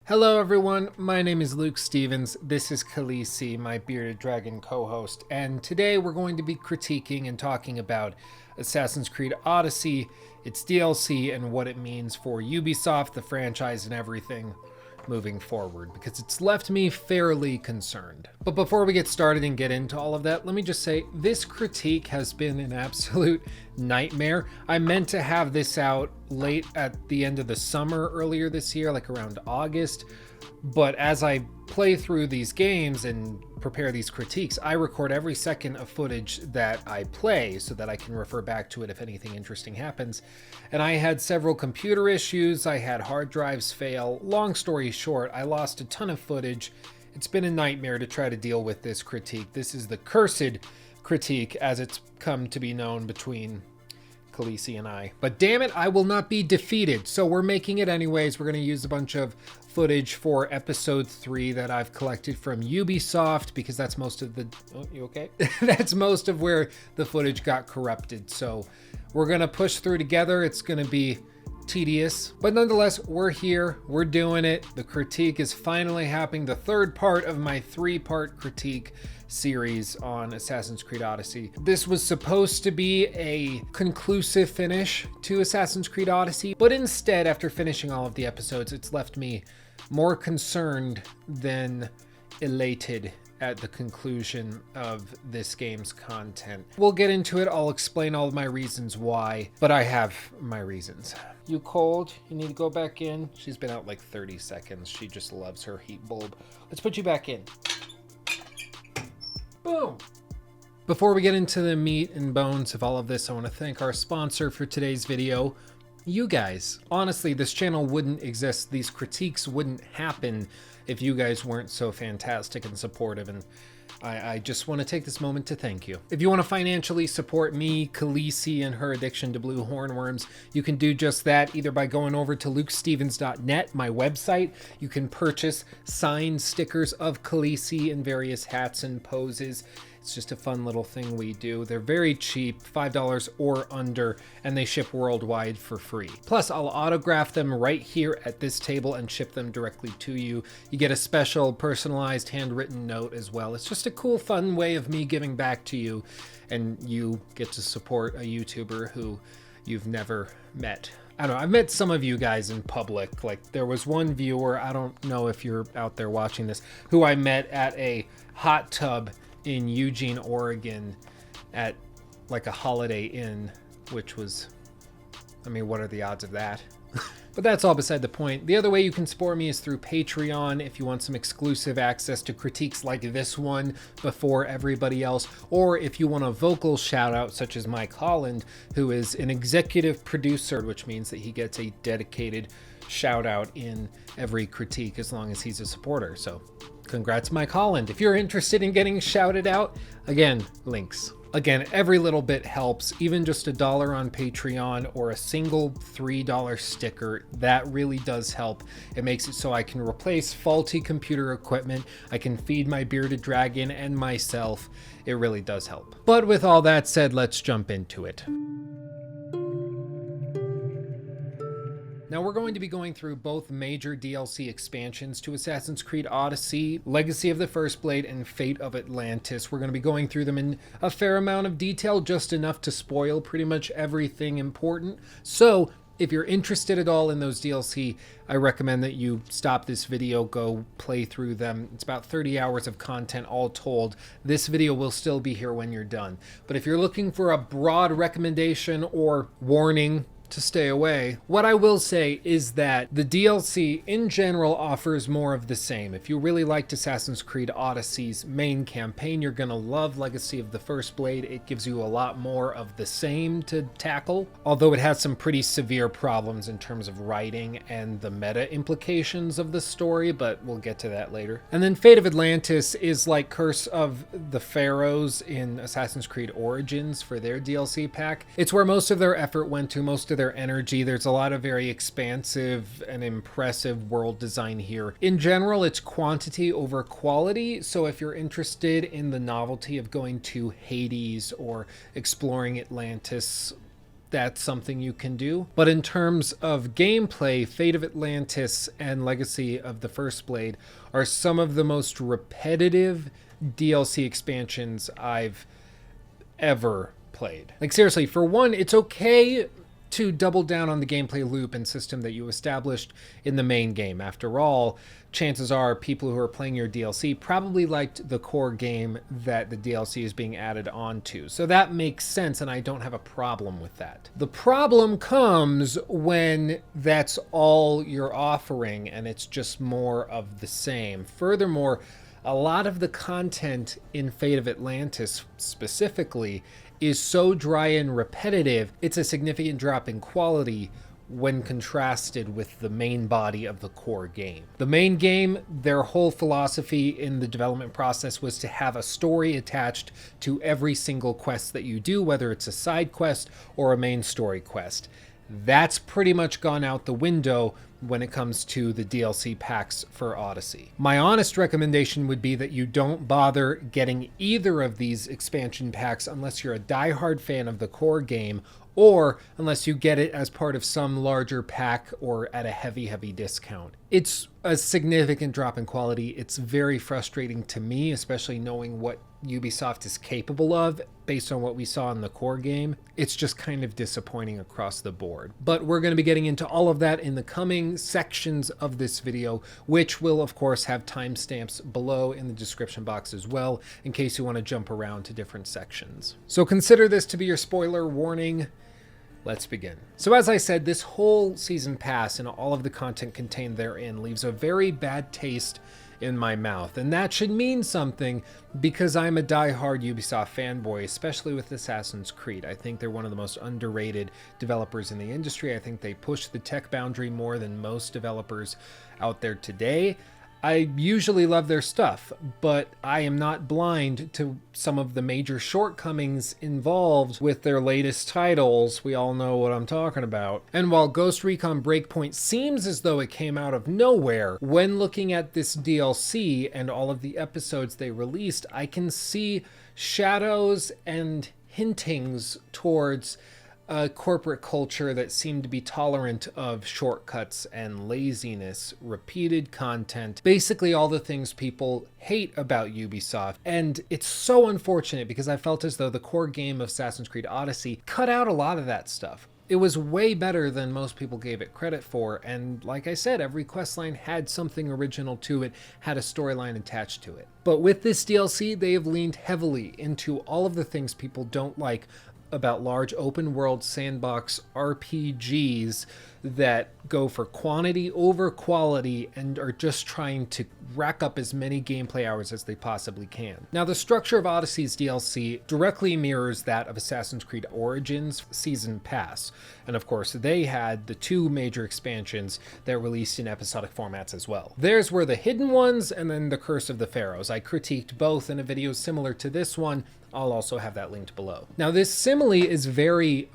Hello everyone, my name is Luke Stevens, this is Khaleesi, my bearded dragon co-host, and today we're going to be critiquing and talking about Assassin's Creed Odyssey, its DLC, and what it means for Ubisoft, the franchise, and everything moving forward, because it's left me fairly concerned. But before we get started and get into all of that, let me just say, this critique has been an absolute nightmare. I meant to have this out late at the end of the summer earlier this year, like around August, but as I play through these games and prepare these critiques, I record every second of footage that I play so that I can refer back to it if anything interesting happens. And I had several computer issues, I had hard drives fail. Long story short, I lost a ton of footage. It's been a nightmare to try to deal with this critique. This is the cursed critique as it's come to be known between Khaleesi and I. But damn it, I will not be defeated. So we're making it anyways. We're going to use a bunch of footage for episode 3 that I've collected from Ubisoft because that's most of the... Oh, you okay? That's most of where the footage got corrupted. So we're going to push through together. It's going to be tedious, but nonetheless, we're here, we're doing it. The critique is finally happening, the third part of my 3-part critique series on Assassin's Creed Odyssey. This was supposed to be a conclusive finish to Assassin's Creed Odyssey, but instead, after finishing all of the episodes, it's left me more concerned than elated at the conclusion of this game's content. We'll get into it. I'll explain all of my reasons why, but I have my reasons. You cold? You need to go back in? She's been out like 30 seconds. She just loves her heat bulb. Let's put you back in. Boom. Before we get into the meat and bones of all of this, I want to thank our sponsor for today's video, you guys. Honestly, this channel wouldn't exist. These critiques wouldn't happen if you guys weren't so fantastic and supportive, and I just want to take this moment to thank you. If you want to financially support me, Khaleesi, and her addiction to blue hornworms, you can do just that either by going over to lukestevens.net, my website. You can purchase signed stickers of Khaleesi in various hats and poses. It's just a fun little thing we do. They're very cheap, $5 or under, and they ship worldwide for free. Plus, I'll autograph them right here at this table and ship them directly to you. You get a special personalized handwritten note as well. It's just a cool, fun way of me giving back to you, and you get to support a YouTuber who you've never met. I don't know, I've met some of you guys in public. Like, there was one viewer, I don't know if you're out there watching this, who I met at a hot tub in Eugene, Oregon at like a Holiday Inn, which was, I mean, what are the odds of that? But that's all beside the point. The other way you can support me is through Patreon if you want some exclusive access to critiques like this one before everybody else, or if you want a vocal shout out such as Mike Holland, who is an executive producer, which means that he gets a dedicated shout out in every critique as long as he's a supporter. So congrats, Mike Holland. If you're interested in getting shouted out, again, links. Again, every little bit helps. Even just $1 on Patreon or a single $3 sticker, that really does help. It makes it so I can replace faulty computer equipment. I can feed my bearded dragon and myself. It really does help. But with all that said, let's jump into it. Now we're going to be going through both major DLC expansions to Assassin's Creed Odyssey, Legacy of the First Blade, and Fate of Atlantis. We're going to be going through them in a fair amount of detail, just enough to spoil pretty much everything important. So if you're interested at all in those DLC, I recommend that you stop this video, go play through them. It's about 30 hours of content all told. This video will still be here when you're done. But if you're looking for a broad recommendation or warning to stay away, what I will say is that the DLC in general offers more of the same. If you really liked Assassin's Creed Odyssey's main campaign, you're gonna love Legacy of the First Blade. It gives you a lot more of the same to tackle, although it has some pretty severe problems in terms of writing and the meta implications of the story, but we'll get to that later. And then Fate of Atlantis is like Curse of the Pharaohs in Assassin's Creed Origins for their DLC pack. It's where most of their effort went to, most of their energy. There's a lot of very expansive and impressive world design here. In general, it's quantity over quality, so if you're interested in the novelty of going to Hades or exploring Atlantis, that's something you can do. But in terms of gameplay, Fate of Atlantis and Legacy of the First Blade are some of the most repetitive DLC expansions I've ever played. Like, seriously, for one, it's okay to double down on the gameplay loop and system that you established in the main game. After all, chances are people who are playing your DLC probably liked the core game that the DLC is being added onto. So that makes sense, and I don't have a problem with that. The problem comes when that's all you're offering and it's just more of the same. Furthermore, a lot of the content in Fate of Atlantis specifically is so dry and repetitive, it's a significant drop in quality when contrasted with the main body of the core game. The main game, their whole philosophy in the development process was to have a story attached to every single quest that you do, whether it's a side quest or a main story quest. That's pretty much gone out the window when it comes to the DLC packs for Odyssey. My honest recommendation would be that you don't bother getting either of these expansion packs unless you're a diehard fan of the core game, or unless you get it as part of some larger pack or at a heavy discount. It's a significant drop in quality. It's very frustrating to me, especially knowing what Ubisoft is capable of based on what we saw in the core game. It's just kind of disappointing across the board. But we're going to be getting into all of that in the coming sections of this video, which will of course have timestamps below in the description box as well, in case you want to jump around to different sections. So consider this to be your spoiler warning. Let's begin. So as I said, this whole season pass and all of the content contained therein leaves a very bad taste in my mouth, and that should mean something because I'm a die-hard Ubisoft fanboy, especially with Assassin's Creed. I think they're one of the most underrated developers in the industry. I think they push the tech boundary more than most developers out there today. I usually love their stuff, but I am not blind to some of the major shortcomings involved with their latest titles. We all know what I'm talking about. And while Ghost Recon Breakpoint seems as though it came out of nowhere, when looking at this DLC and all of the episodes they released, I can see shadows and hintings towards a corporate culture that seemed to be tolerant of shortcuts and laziness, repeated content, basically all the things people hate about Ubisoft. And it's so unfortunate because I felt as though the core game of Assassin's Creed Odyssey cut out a lot of that stuff. It was way better than most people gave it credit for, and like I said, every questline had something original to it, had a storyline attached to it. But with this DLC, they have leaned heavily into all of the things people don't like about large open world sandbox RPGs that go for quantity over quality and are just trying to rack up as many gameplay hours as they possibly can. Now, the structure of Odyssey's DLC directly mirrors that of Assassin's Creed Origins Season Pass. And of course, they had the two major expansions that released in episodic formats as well. Theirs were the Hidden Ones and then the Curse of the Pharaohs. I critiqued both in a video similar to this one. I'll also have that linked below. Now, this simile is very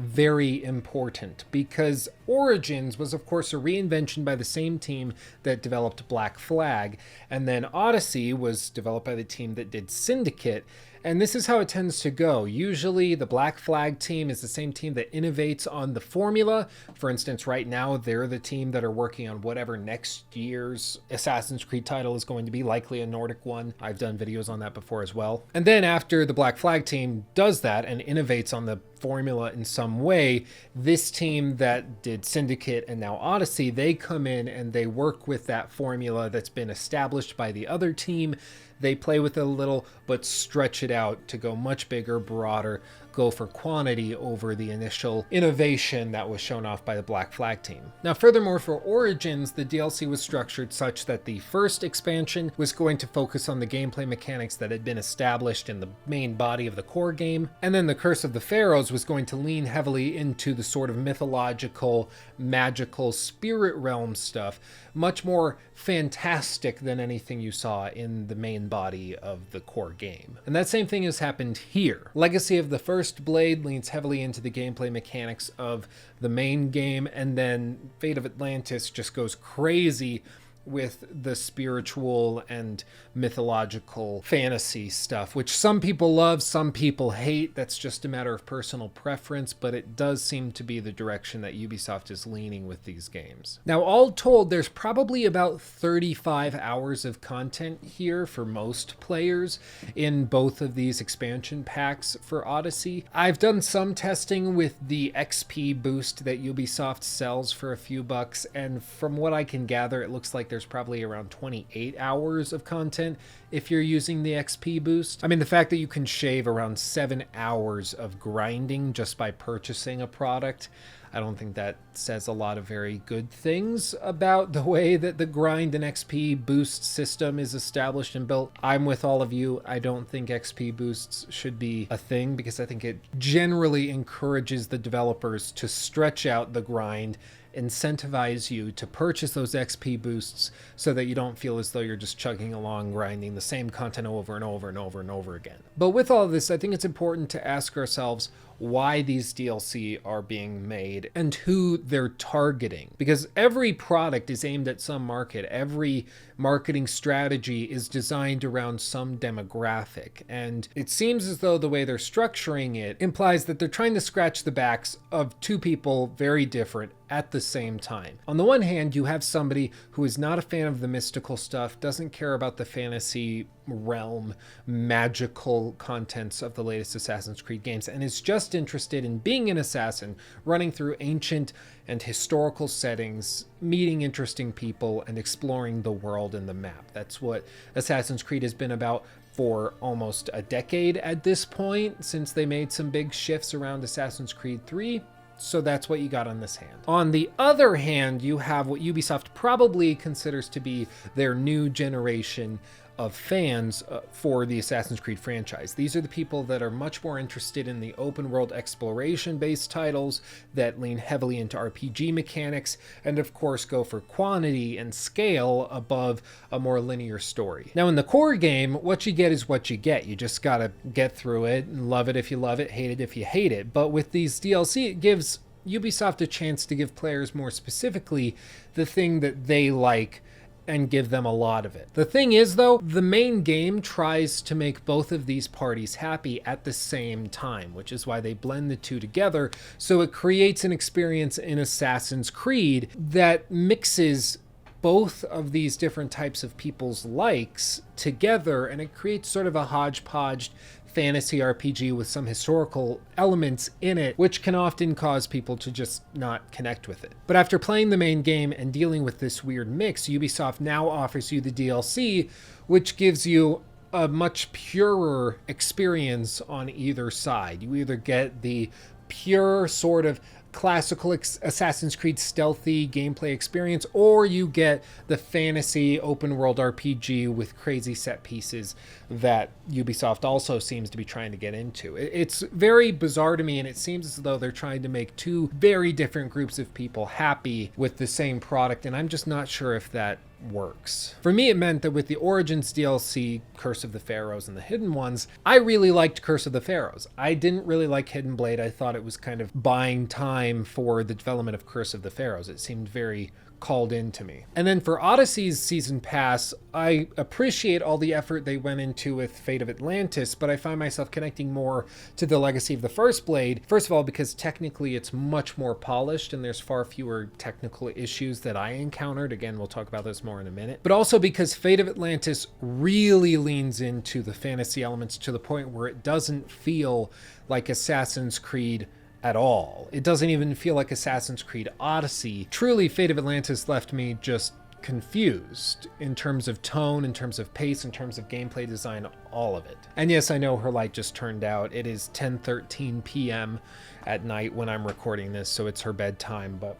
important because Origins was of course a reinvention by the same team that developed Black Flag, and then Odyssey was developed by the team that did Syndicate. And this is how it tends to go. Usually the Black Flag team is the same team that innovates on the formula. For instance, right now they're the team that are working on whatever next year's Assassin's Creed title is going to be, likely a Nordic one. I've done videos on that before as well. And then after the Black Flag team does that and innovates on the formula in some way, this team that did Syndicate and now Odyssey, they come in and they work with that formula that's been established by the other team. They play with it a little, but stretch it out to go much bigger, broader, go for quantity over the initial innovation that was shown off by the Black Flag team. Now, furthermore, for Origins, the DLC was structured such that the first expansion was going to focus on the gameplay mechanics that had been established in the main body of the core game, and then the Curse of the Pharaohs was going to lean heavily into the sort of mythological, magical, spirit realm stuff, much more fantastic than anything you saw in the main body of the core game. And that same thing has happened here. Legacy of the First Blade leans heavily into the gameplay mechanics of the main game, and then Fate of Atlantis just goes crazy with the spiritual and mythological fantasy stuff, which some people love, some people hate. That's just a matter of personal preference, but it does seem to be the direction that Ubisoft is leaning with these games. Now, all told, there's probably about 35 hours of content here for most players in both of these expansion packs for Odyssey. I've done some testing with the XP boost that Ubisoft sells for a few bucks, and from what I can gather, it looks like there's probably around 28 hours of content if you're using the XP boost. I mean, the fact that you can shave around 7 hours of grinding just by purchasing a product, I don't think that says a lot of very good things about the way that the grind and XP boost system is established and built. I'm with all of you. I don't think XP boosts should be a thing because I think it generally encourages the developers to stretch out the grind, incentivize you to purchase those XP boosts so that you don't feel as though you're just chugging along grinding the same content over and over and over and over again. But with all of this, I think it's important to ask ourselves why these DLC are being made and who they're targeting, because every product is aimed at some market. Every marketing strategy is designed around some demographic, and it seems as though the way they're structuring it implies that they're trying to scratch the backs of two people very different at the same time. On the one hand, you have somebody who is not a fan of the mystical stuff, doesn't care about the fantasy realm, magical contents of the latest Assassin's Creed games, and is just interested in being an assassin, running through ancient and historical settings, meeting interesting people, and exploring the world and the map. That's what Assassin's Creed has been about for almost a decade at this point, since they made some big shifts around Assassin's Creed 3. So that's what you got on this hand. On the other hand, you have what Ubisoft probably considers to be their new generation of fans for the Assassin's Creed franchise. These are the people that are much more interested in the open world exploration based titles that lean heavily into RPG mechanics and of course go for quantity and scale above a more linear story. Now in the core game, what you get is what you get. You just gotta get through it and love it if you love it, hate it if you hate it. But with these DLC, it gives Ubisoft a chance to give players more specifically the thing that they like and give them a lot of it. The thing is though, the main game tries to make both of these parties happy at the same time, which is why they blend the two together, so it creates an experience in Assassin's Creed that mixes both of these different types of people's likes together, and it creates sort of a hodgepodge fantasy RPG with some historical elements in it, which can often cause people to just not connect with it. But after playing the main game and dealing with this weird mix, Ubisoft now offers you the DLC, which gives you a much purer experience on either side. You either get the pure sort of classical Assassin's Creed stealthy gameplay experience, or you get the fantasy open world RPG with crazy set pieces that Ubisoft also seems to be trying to get into. It's very bizarre to me, and it seems as though they're trying to make two very different groups of people happy with the same product, and I'm just not sure if that works. For me, it meant that with the Origins DLC, Curse of the Pharaohs and the Hidden Ones, I really liked Curse of the Pharaohs. I didn't really like Hidden Blade. I thought it was kind of buying time for the development of Curse of the Pharaohs. It seemed very called in to me. And then for Odyssey's Season Pass, I appreciate all the effort they went into with Fate of Atlantis, but I find myself connecting more to the Legacy of the First Blade. First of all, because technically it's much more polished and there's far fewer technical issues that I encountered. Again, we'll talk about this more in a minute. But also because Fate of Atlantis really leans into the fantasy elements to the point where it doesn't feel like Assassin's Creed at all. It doesn't even feel like Assassin's Creed Odyssey. Truly, Fate of Atlantis left me just confused in terms of tone, in terms of pace, in terms of gameplay design, all of it. And yes, I know her light just turned out. It is 10:13 p.m. at night when I'm recording this, so it's her bedtime, but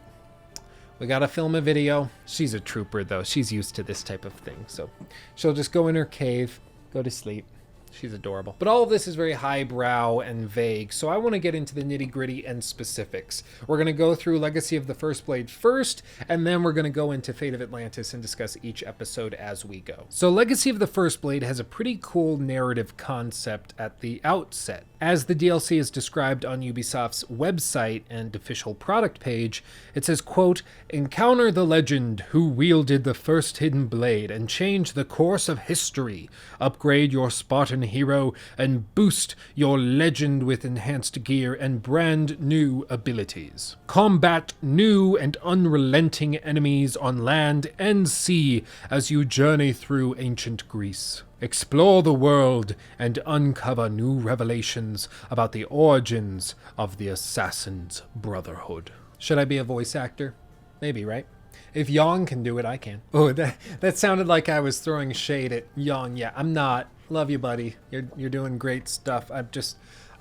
we gotta film a video. She's a trooper though. She's used to this type of thing, so she'll just go in her cave, go to sleep. She's adorable. But all of this is very highbrow and vague, so I want to get into the nitty-gritty and specifics. We're going to go through Legacy of the First Blade first, and then we're going to go into Fate of Atlantis and discuss each episode as we go. So Legacy of the First Blade has a pretty cool narrative concept at the outset. As the DLC is described on Ubisoft's website and official product page, it says, quote, "Encounter the legend who wielded the first hidden blade and change the course of history. Upgrade your Spartan hero and boost your legend with enhanced gear and brand new abilities. Combat new and unrelenting enemies on land and sea as you journey through ancient Greece. Explore the world and uncover new revelations about the origins of the Assassin's Brotherhood." Should I be a voice actor? Maybe, right? If Yang can do it, I can. Oh, that sounded like I was throwing shade at Yang. Yeah, I'm not. Love you, buddy. You're doing great stuff.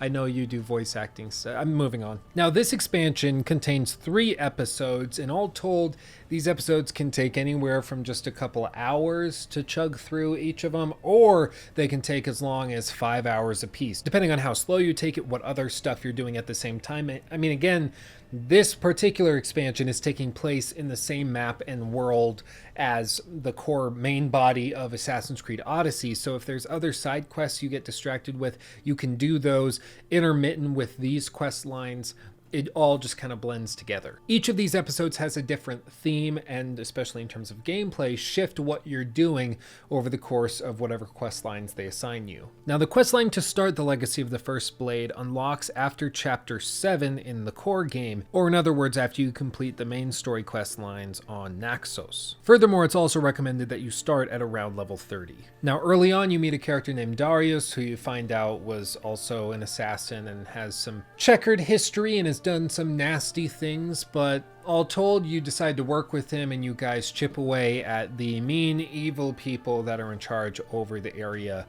I know you do voice acting, so I'm moving on. Now, this expansion contains 3 episodes, and all told, these episodes can take anywhere from just a couple hours to chug through each of them, or they can take as long as 5 hours apiece, depending on how slow you take it, what other stuff you're doing at the same time. I mean, again, this particular expansion is taking place in the same map and world as the core main body of Assassin's Creed Odyssey, so if there's other side quests you get distracted with, you can do those intermittent with these quest lines. It all just kind of blends together. Each of these episodes has a different theme, and especially in terms of gameplay, shift what you're doing over the course of whatever quest lines they assign you. Now, the quest line to start the Legacy of the First Blade unlocks after Chapter 7 in the core game, or in other words, after you complete the main story quest lines on Naxos. Furthermore, it's also recommended that you start at around level 30. Now, early on, you meet a character named Darius, who you find out was also an assassin and has some checkered history and is done some nasty things, but all told, you decide to work with him and you guys chip away at the mean, evil people that are in charge over the area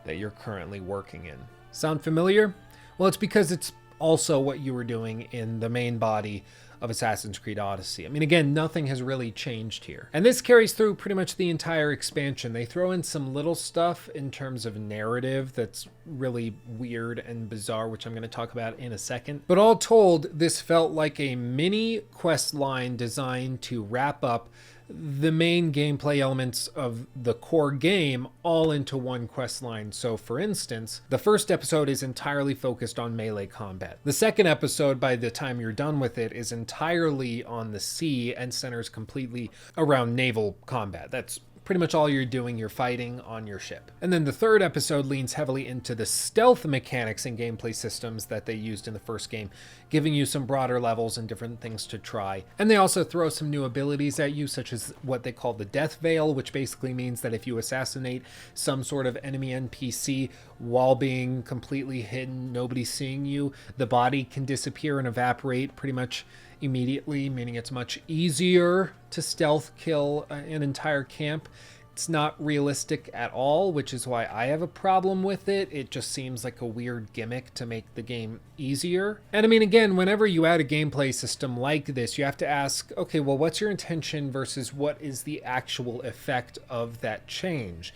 that you're currently working in. Sound familiar? Well, it's because it's also what you were doing in the main body of Assassin's Creed Odyssey. I mean, again, nothing has really changed here. And this carries through pretty much the entire expansion. They throw in some little stuff in terms of narrative that's really weird and bizarre, which I'm going to talk about in a second. But all told, this felt like a mini quest line designed to wrap up the main gameplay elements of the core game all into one quest line. So for instance, the first episode is entirely focused on melee combat. The second episode, by the time you're done with it, is entirely on the sea and centers completely around naval combat. That's pretty much all you're doing, you're fighting on your ship. And then the third episode leans heavily into the stealth mechanics and gameplay systems that they used in the first game, giving you some broader levels and different things to try. And they also throw some new abilities at you, such as what they call the Death Veil, which basically means that if you assassinate some sort of enemy NPC while being completely hidden, nobody's seeing you, the body can disappear and evaporate pretty much immediately, meaning it's much easier to stealth kill an entire camp. It's not realistic at all, which is why I have a problem with it. It just seems like a weird gimmick to make the game easier. And I mean, again, whenever you add a gameplay system like this, you have to ask, okay, well, what's your intention versus what is the actual effect of that change?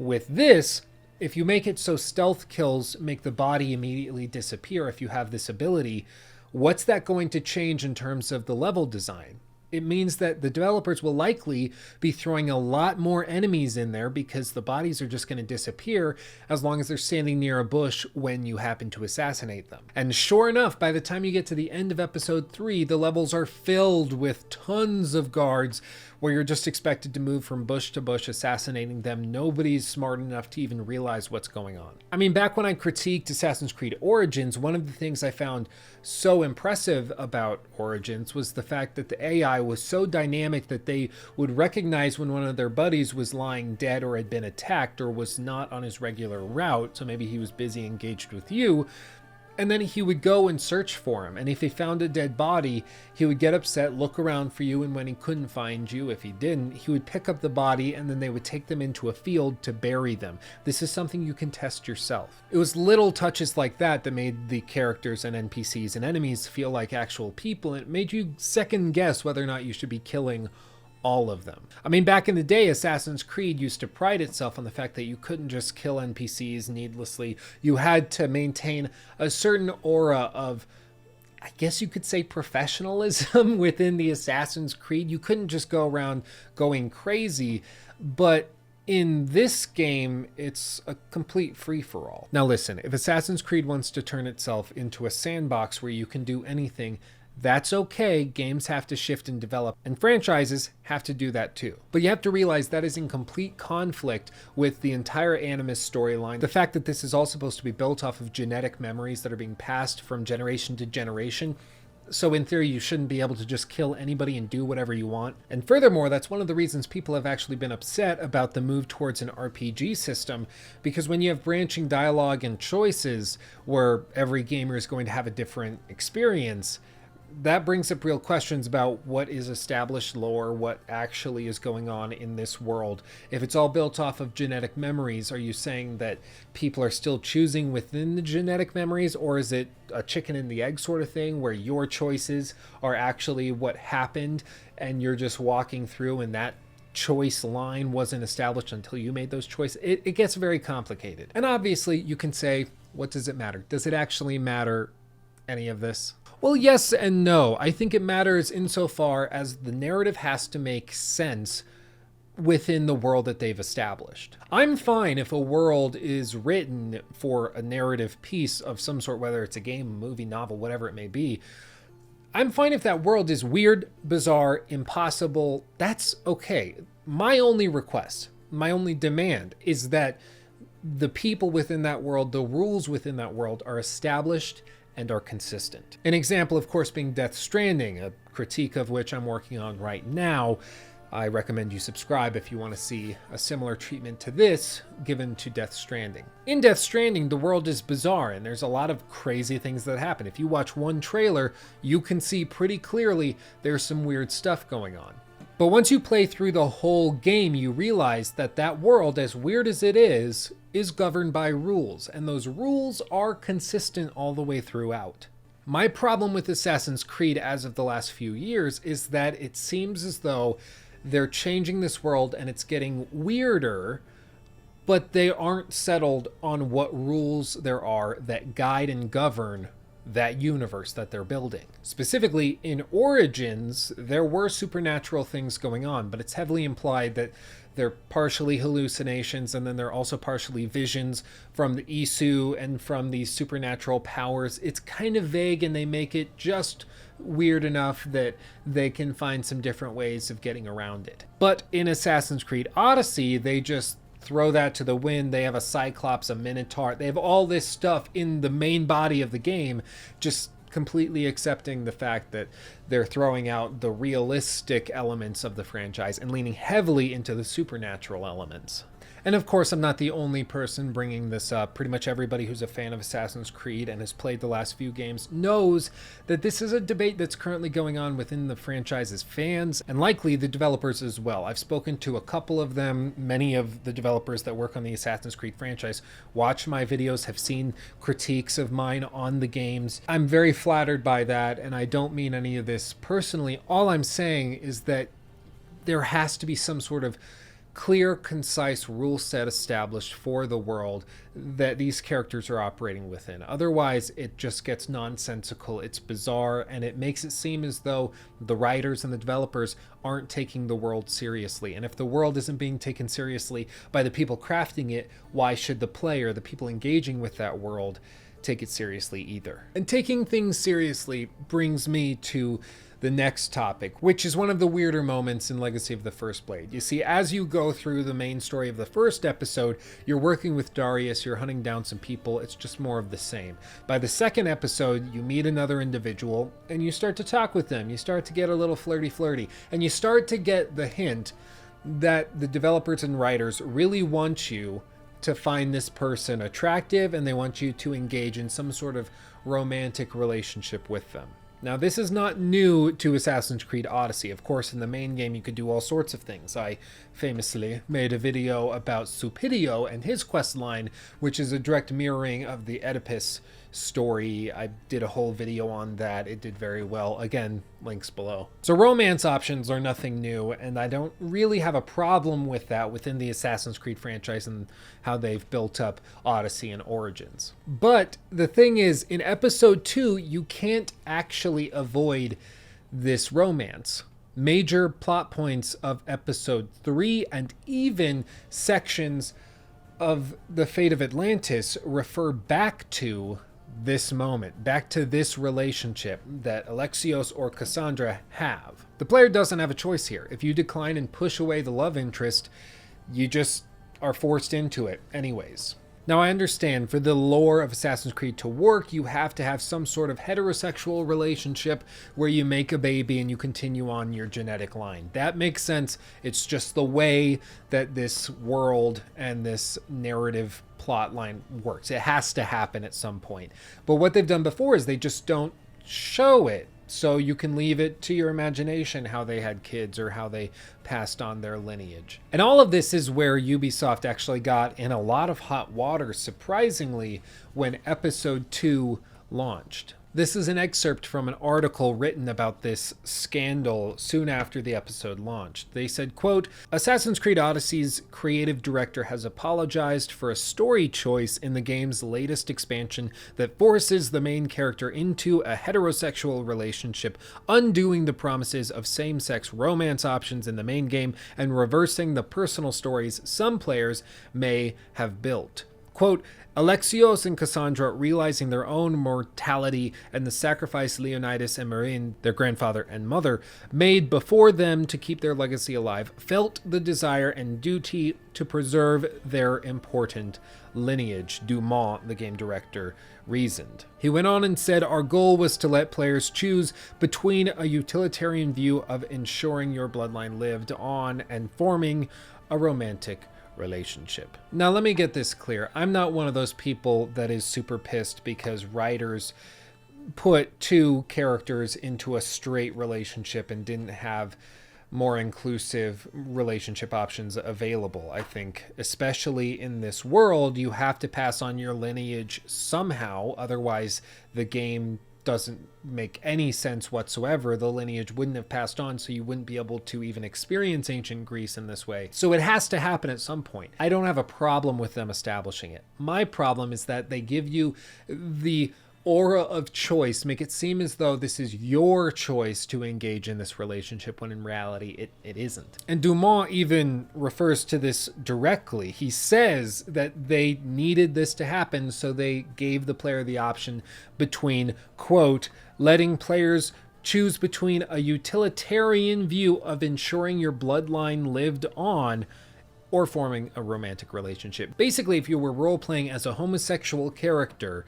With this, if you make it so stealth kills make the body immediately disappear if you have this ability, what's that going to change in terms of the level design? It means that the developers will likely be throwing a lot more enemies in there because the bodies are just going to disappear as long as they're standing near a bush when you happen to assassinate them. And sure enough, by the time you get to the end of episode 3, the levels are filled with tons of guards where you're just expected to move from bush to bush assassinating them. Nobody's smart enough to even realize what's going on. I mean, back when I critiqued Assassin's Creed Origins, one of the things I found so impressive about Origins was the fact that the AI was so dynamic that they would recognize when one of their buddies was lying dead or had been attacked or was not on his regular route, so maybe he was busy engaged with you, and then he would go and search for him. And if he found a dead body, he would get upset, look around for you, and when he couldn't find you, if he didn't, he would pick up the body and then they would take them into a field to bury them. This is something you can test yourself. It was little touches like that that made the characters and NPCs and enemies feel like actual people, and it made you second guess whether or not you should be killing all of them. I mean, back in the day, Assassin's Creed used to pride itself on the fact that you couldn't just kill NPCs needlessly. You had to maintain a certain aura of, I guess you could say, professionalism within the Assassin's Creed. You couldn't just go around going crazy, but in this game, it's a complete free-for-all. Now listen, if Assassin's Creed wants to turn itself into a sandbox where you can do anything, that's okay. Games have to shift and develop, and franchises have to do that too. But you have to realize that is in complete conflict with the entire Animus storyline. The fact that this is all supposed to be built off of genetic memories that are being passed from generation to generation. So in theory, you shouldn't be able to just kill anybody and do whatever you want. And furthermore, that's one of the reasons people have actually been upset about the move towards an RPG system, because when you have branching dialogue and choices where every gamer is going to have a different experience, that brings up real questions about what is established lore, what actually is going on in this world. If it's all built off of genetic memories, are you saying that people are still choosing within the genetic memories, or is it a chicken and the egg sort of thing where your choices are actually what happened and you're just walking through and that choice line wasn't established until you made those choices? It gets very complicated. And obviously you can say, what does it matter? Does it actually matter, any of this? Well, yes and no. I think it matters insofar as the narrative has to make sense within the world that they've established. I'm fine if a world is written for a narrative piece of some sort, whether it's a game, movie, novel, whatever it may be. I'm fine if that world is weird, bizarre, impossible. That's okay. My only request, my only demand is that the people within that world, the rules within that world are established and are consistent. An example, of course, being Death Stranding, a critique of which I'm working on right now. I recommend you subscribe if you want to see a similar treatment to this given to Death Stranding. In Death Stranding, the world is bizarre and there's a lot of crazy things that happen. If you watch one trailer, you can see pretty clearly there's some weird stuff going on. But once you play through the whole game, you realize that that world, as weird as it is governed by rules, and those rules are consistent all the way throughout. My problem with Assassin's Creed as of the last few years is that it seems as though they're changing this world and it's getting weirder, but they aren't settled on what rules there are that guide and govern that universe that they're building. Specifically, in Origins, there were supernatural things going on, but it's heavily implied that they're partially hallucinations, and then they're also partially visions from the Isu and from these supernatural powers. It's kind of vague, and they make it just weird enough that they can find some different ways of getting around it. But in Assassin's Creed Odyssey, they just throw that to the wind. They have a Cyclops, a Minotaur. They have all this stuff in the main body of the game, just completely accepting the fact that they're throwing out the realistic elements of the franchise and leaning heavily into the supernatural elements. And of course, I'm not the only person bringing this up. Pretty much everybody who's a fan of Assassin's Creed and has played the last few games knows that this is a debate that's currently going on within the franchise's fans, and likely the developers as well. I've spoken to a couple of them. Many of the developers that work on the Assassin's Creed franchise watch my videos, have seen critiques of mine on the games. I'm very flattered by that, and I don't mean any of this personally. All I'm saying is that there has to be some sort of clear, concise rule set established for the world that these characters are operating within. Otherwise, it just gets nonsensical, it's bizarre, and it makes it seem as though the writers and the developers aren't taking the world seriously. And if the world isn't being taken seriously by the people crafting it, why should the player, the people engaging with that world, take it seriously either? And taking things seriously brings me to the next topic, which is one of the weirder moments in Legacy of the First Blade. You see, as you go through the main story of the first episode, you're working with Darius, you're hunting down some people, it's just more of the same. By the second episode, you meet another individual, and you start to talk with them, you start to get a little flirty, and you start to get the hint that the developers and writers really want you to find this person attractive, and they want you to engage in some sort of romantic relationship with them. Now, this is not new to Assassin's Creed Odyssey. Of course, in the main game, you could do all sorts of things. I famously made a video about Supidio and his quest line, which is a direct mirroring of the Oedipus story. I did a whole video on that. It did very well. Again, links below. So romance options are nothing new, and I don't really have a problem with that within the Assassin's Creed franchise and how they've built up Odyssey and Origins. But the thing is, in episode 2, you can't actually avoid this romance. Major plot points of episode 3 and even sections of the fate of Atlantis refer back to this moment, back to this relationship that Alexios or Cassandra have. The player doesn't have a choice here. If you decline and push away the love interest, you just are forced into it anyways. Now, I understand for the lore of Assassin's Creed to work, you have to have some sort of heterosexual relationship where you make a baby and you continue on your genetic line. That makes sense. It's just the way that this world and this narrative plot line works. It has to happen at some point. But what they've done before is they just don't show it. So you can leave it to your imagination how they had kids or how they passed on their lineage. And all of this is where Ubisoft actually got in a lot of hot water, surprisingly, when episode 2 launched. This is an excerpt from an article written about this scandal soon after the episode launched. They said, quote, "Assassin's Creed Odyssey's creative director has apologized for a story choice in the game's latest expansion that forces the main character into a heterosexual relationship, undoing the promises of same-sex romance options in the main game and reversing the personal stories some players may have built." Quote, "Alexios and Cassandra, realizing their own mortality and the sacrifice Leonidas and Marine, their grandfather and mother, made before them to keep their legacy alive, felt the desire and duty to preserve their important lineage," Dumont, the game director, reasoned. He went on and said, "Our goal was to let players choose between a utilitarian view of ensuring your bloodline lived on and forming a romantic relationship." Now, let me get this clear. I'm not one of those people that is super pissed because writers put two characters into a straight relationship and didn't have more inclusive relationship options available. I think, especially in this world, you have to pass on your lineage somehow. Otherwise, the game doesn't make any sense whatsoever. The lineage wouldn't have passed on, so you wouldn't be able to even experience ancient Greece in this way. So it has to happen at some point. I don't have a problem with them establishing it. My problem is that they give you the aura of choice, make it seem as though this is your choice to engage in this relationship, when in reality it isn't. And Dumont even refers to this directly. He says that they needed this to happen, so they gave the player the option between, quote, "letting players choose between a utilitarian view of ensuring your bloodline lived on or forming a romantic relationship." Basically, if you were role-playing as a homosexual character,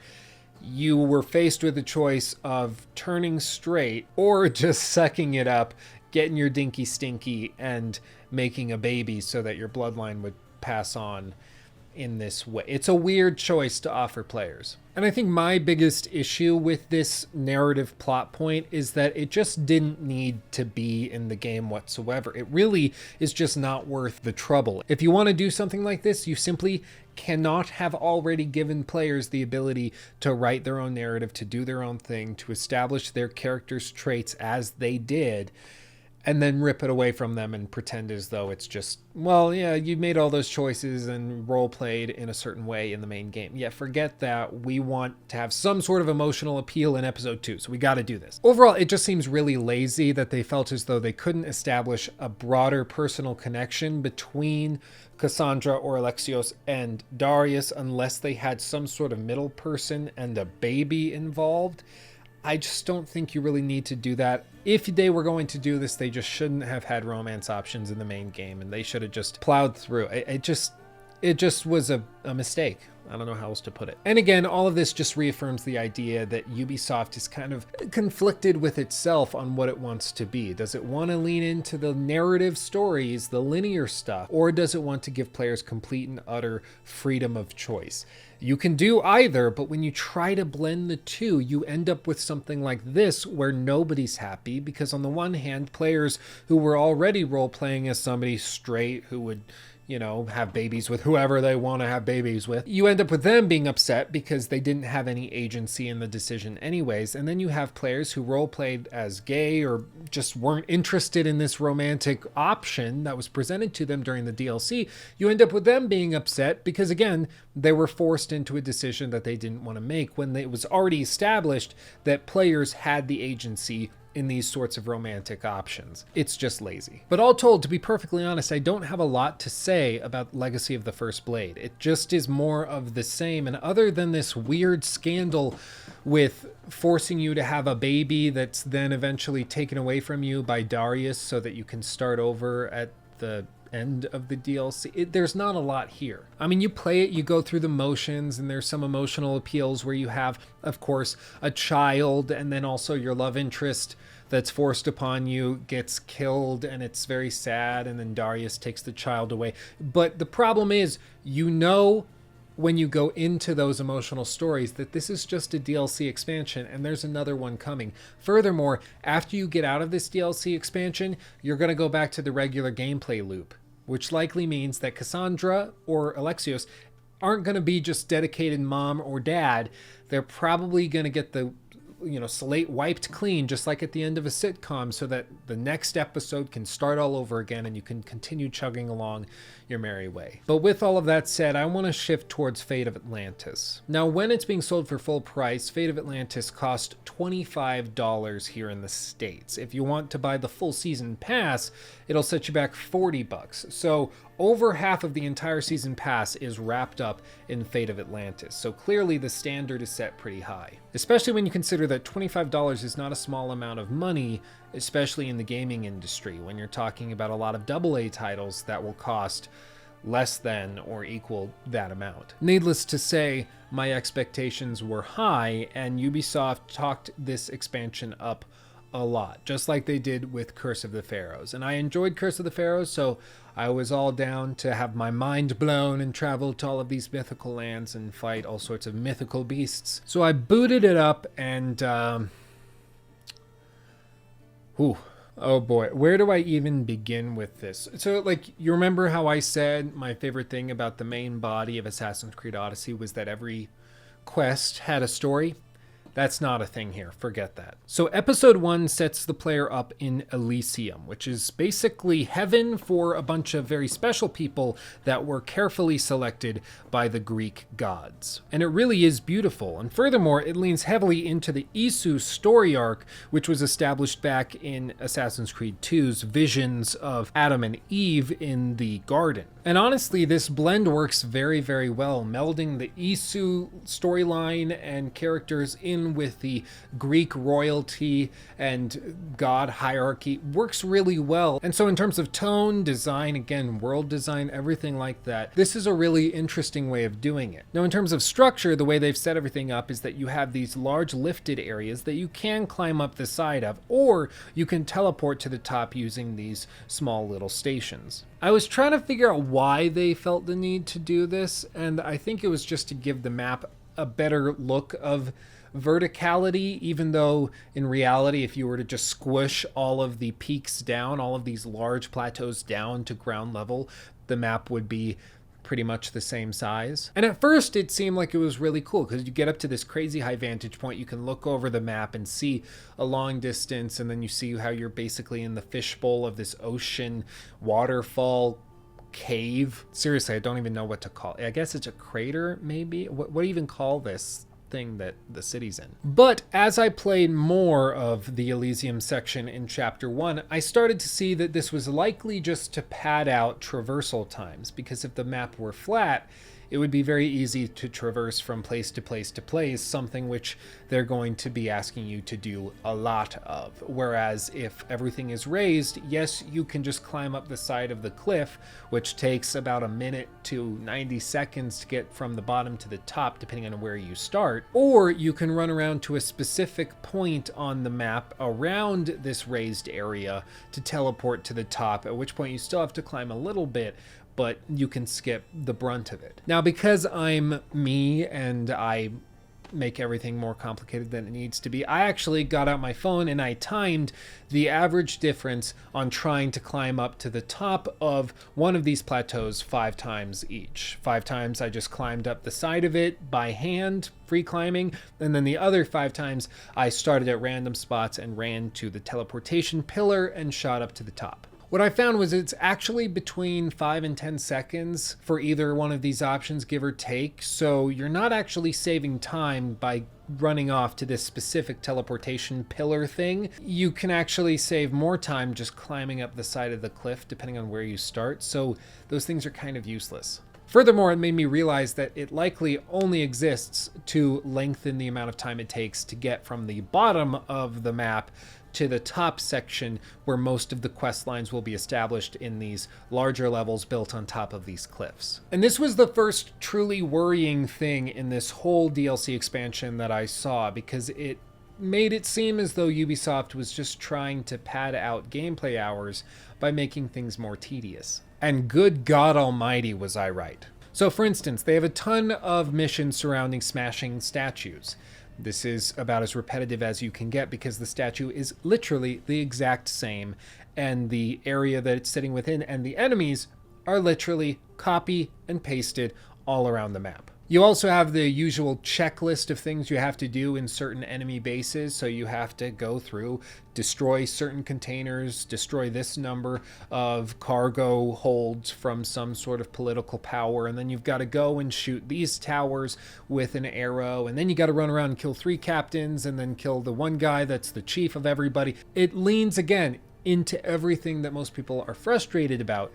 you were faced with the choice of turning straight or just sucking it up, getting your dinky stinky, and making a baby so that your bloodline would pass on in this way. It's a weird choice to offer players. And I think my biggest issue with this narrative plot point is that it just didn't need to be in the game whatsoever. It really is just not worth the trouble. If you want to do something like this, you simply cannot have already given players the ability to write their own narrative, to do their own thing, to establish their characters' traits as they did, and then rip it away from them and pretend as though it's just, well, yeah, you made all those choices and role played in a certain way in the main game. Yeah, forget that. We want to have some sort of emotional appeal in episode 2, so we got to do this. Overall, it just seems really lazy that they felt as though they couldn't establish a broader personal connection between Cassandra or Alexios and Darius unless they had some sort of middle person and a baby involved. I just don't think you really need to do that. If they were going to do this, they just shouldn't have had romance options in the main game, and they should have just plowed through. It just was a mistake. I don't know how else to put it. And again, all of this just reaffirms the idea that Ubisoft is kind of conflicted with itself on what it wants to be. Does it want to lean into the narrative stories, the linear stuff, or does it want to give players complete and utter freedom of choice? You can do either, but when you try to blend the two, you end up with something like this where nobody's happy, because on the one hand, players who were already role-playing as somebody straight who would, you know, have babies with whoever they want to have babies with. You end up with them being upset because they didn't have any agency in the decision anyways. And then you have players who role played as gay or just weren't interested in this romantic option that was presented to them during the DLC. You end up with them being upset because, again, they were forced into a decision that they didn't want to make when it was already established that players had the agency in these sorts of romantic options. It's just lazy. But all told, to be perfectly honest, I don't have a lot to say about Legacy of the First Blade. It just is more of the same. And other than this weird scandal with forcing you to have a baby that's then eventually taken away from you by Darius so that you can start over at the end of the DLC, there's not a lot here. I mean, you play it, you go through the motions, and there's some emotional appeals where you have, of course, a child, and then also your love interest that's forced upon you gets killed, and it's very sad, and then Darius takes the child away. But the problem is, you know, when you go into those emotional stories that this is just a DLC expansion and there's another one coming. Furthermore, after you get out of this DLC expansion, you're going to go back to the regular gameplay loop, which likely means that Cassandra or Alexios aren't going to be just dedicated mom or dad. They're probably going to get the slate wiped clean, just like at the end of a sitcom, so that the next episode can start all over again and you can continue chugging along your merry way. But with all of that said, I want to shift towards Fate of Atlantis. Now, when it's being sold for full price, Fate of Atlantis cost $25 here in the States. If you want to buy the full season pass, it'll set you back $40. So over half of the entire season pass is wrapped up in Fate of Atlantis. So clearly the standard is set pretty high, especially when you consider that $25 is not a small amount of money, especially in the gaming industry, when you're talking about a lot of AA titles that will cost less than or equal that amount. Needless to say, my expectations were high, and Ubisoft talked this expansion up a lot, just like they did with Curse of the Pharaohs. And I enjoyed Curse of the Pharaohs, so I was all down to have my mind blown and travel to all of these mythical lands and fight all sorts of mythical beasts. So I booted it up and oh boy, where do I even begin with this? So, like, you remember how I said my favorite thing about the main body of Assassin's Creed Odyssey was that every quest had a story? That's not a thing here. Forget that. So episode 1 sets the player up in Elysium, which is basically heaven for a bunch of very special people that were carefully selected by the Greek gods. And it really is beautiful. And furthermore, it leans heavily into the Isu story arc, which was established back in Assassin's Creed 2's visions of Adam and Eve in the garden. And honestly, this blend works very, very well, melding the Isu storyline and characters in with the Greek royalty and god hierarchy works really well. And so in terms of tone, design, again, world design, everything like that, this is a really interesting way of doing it. Now, in terms of structure, the way they've set everything up is that you have these large lifted areas that you can climb up the side of, or you can teleport to the top using these small little stations. I was trying to figure out why they felt the need to do this, and I think it was just to give the map a better look of verticality, even though in reality, if you were to just squish all of the peaks down, all of these large plateaus down to ground level, the map would be pretty much the same size. And at first it seemed like it was really cool because you get up to this crazy high vantage point, you can look over the map and see a long distance, and then you see how you're basically in the fishbowl of this ocean waterfall cave. Seriously, I don't even know what to call it. I guess it's a crater, maybe? What do you even call this thing that the city's in? But as I played more of the Elysium section in Chapter 1, I started to see that this was likely just to pad out traversal times, because if the map were flat, it would be very easy to traverse from place to place to place, something which they're going to be asking you to do a lot of. Whereas if everything is raised, yes, you can just climb up the side of the cliff, which takes about a minute to 90 seconds to get from the bottom to the top, depending on where you start. Or you can run around to a specific point on the map around this raised area to teleport to the top, at which point you still have to climb a little bit, but you can skip the brunt of it. Now, because I'm me and I make everything more complicated than it needs to be, I actually got out my phone and I timed the average difference on trying to climb up to the top of one of these plateaus 5 times each. 5 times I just climbed up the side of it by hand, free climbing, and then the other 5 times I started at random spots and ran to the teleportation pillar and shot up to the top. What I found was it's actually between 5 and 10 seconds for either one of these options, give or take. So you're not actually saving time by running off to this specific teleportation pillar thing. You can actually save more time just climbing up the side of the cliff, depending on where you start. So those things are kind of useless. Furthermore, it made me realize that it likely only exists to lengthen the amount of time it takes to get from the bottom of the map to the top section where most of the quest lines will be established in these larger levels built on top of these cliffs. And this was the first truly worrying thing in this whole DLC expansion that I saw, because it made it seem as though Ubisoft was just trying to pad out gameplay hours by making things more tedious. And good God Almighty, was I right. So for instance, they have a ton of missions surrounding smashing statues. This is about as repetitive as you can get because the statue is literally the exact same, and the area that it's sitting within and the enemies are literally copy and pasted all around the map. You also have the usual checklist of things you have to do in certain enemy bases. So you have to go through, destroy certain containers, destroy this number of cargo holds from some sort of political power, and then you've got to go and shoot these towers with an arrow, and then you got to run around and kill 3 captains and then kill the one guy that's the chief of everybody. It leans again into everything that most people are frustrated about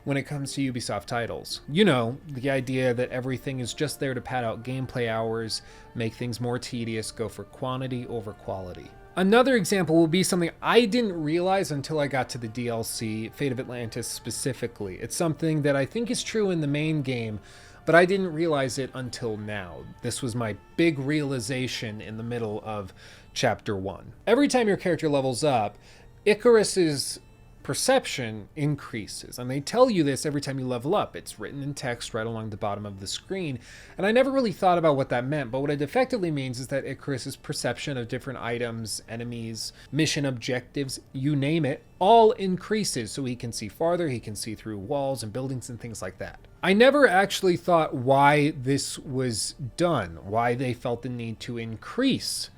when it comes to Ubisoft titles. You know, the idea that everything is just there to pad out gameplay hours, make things more tedious, go for quantity over quality. Another example will be something I didn't realize until I got to the DLC, Fate of Atlantis specifically. It's something that I think is true in the main game, but I didn't realize it until now. This was my big realization in the middle of Chapter 1. Every time your character levels up, Ikaros' perception increases, and they tell you this every time you level up. It's written in text right along the bottom of the screen, and I never really thought about what that meant, but what it effectively means is that Ikaros' perception of different items, enemies, mission objectives, you name it, all increases, so he can see farther, he can see through walls and buildings and things like that. I never actually thought why this was done, why they felt the need to increase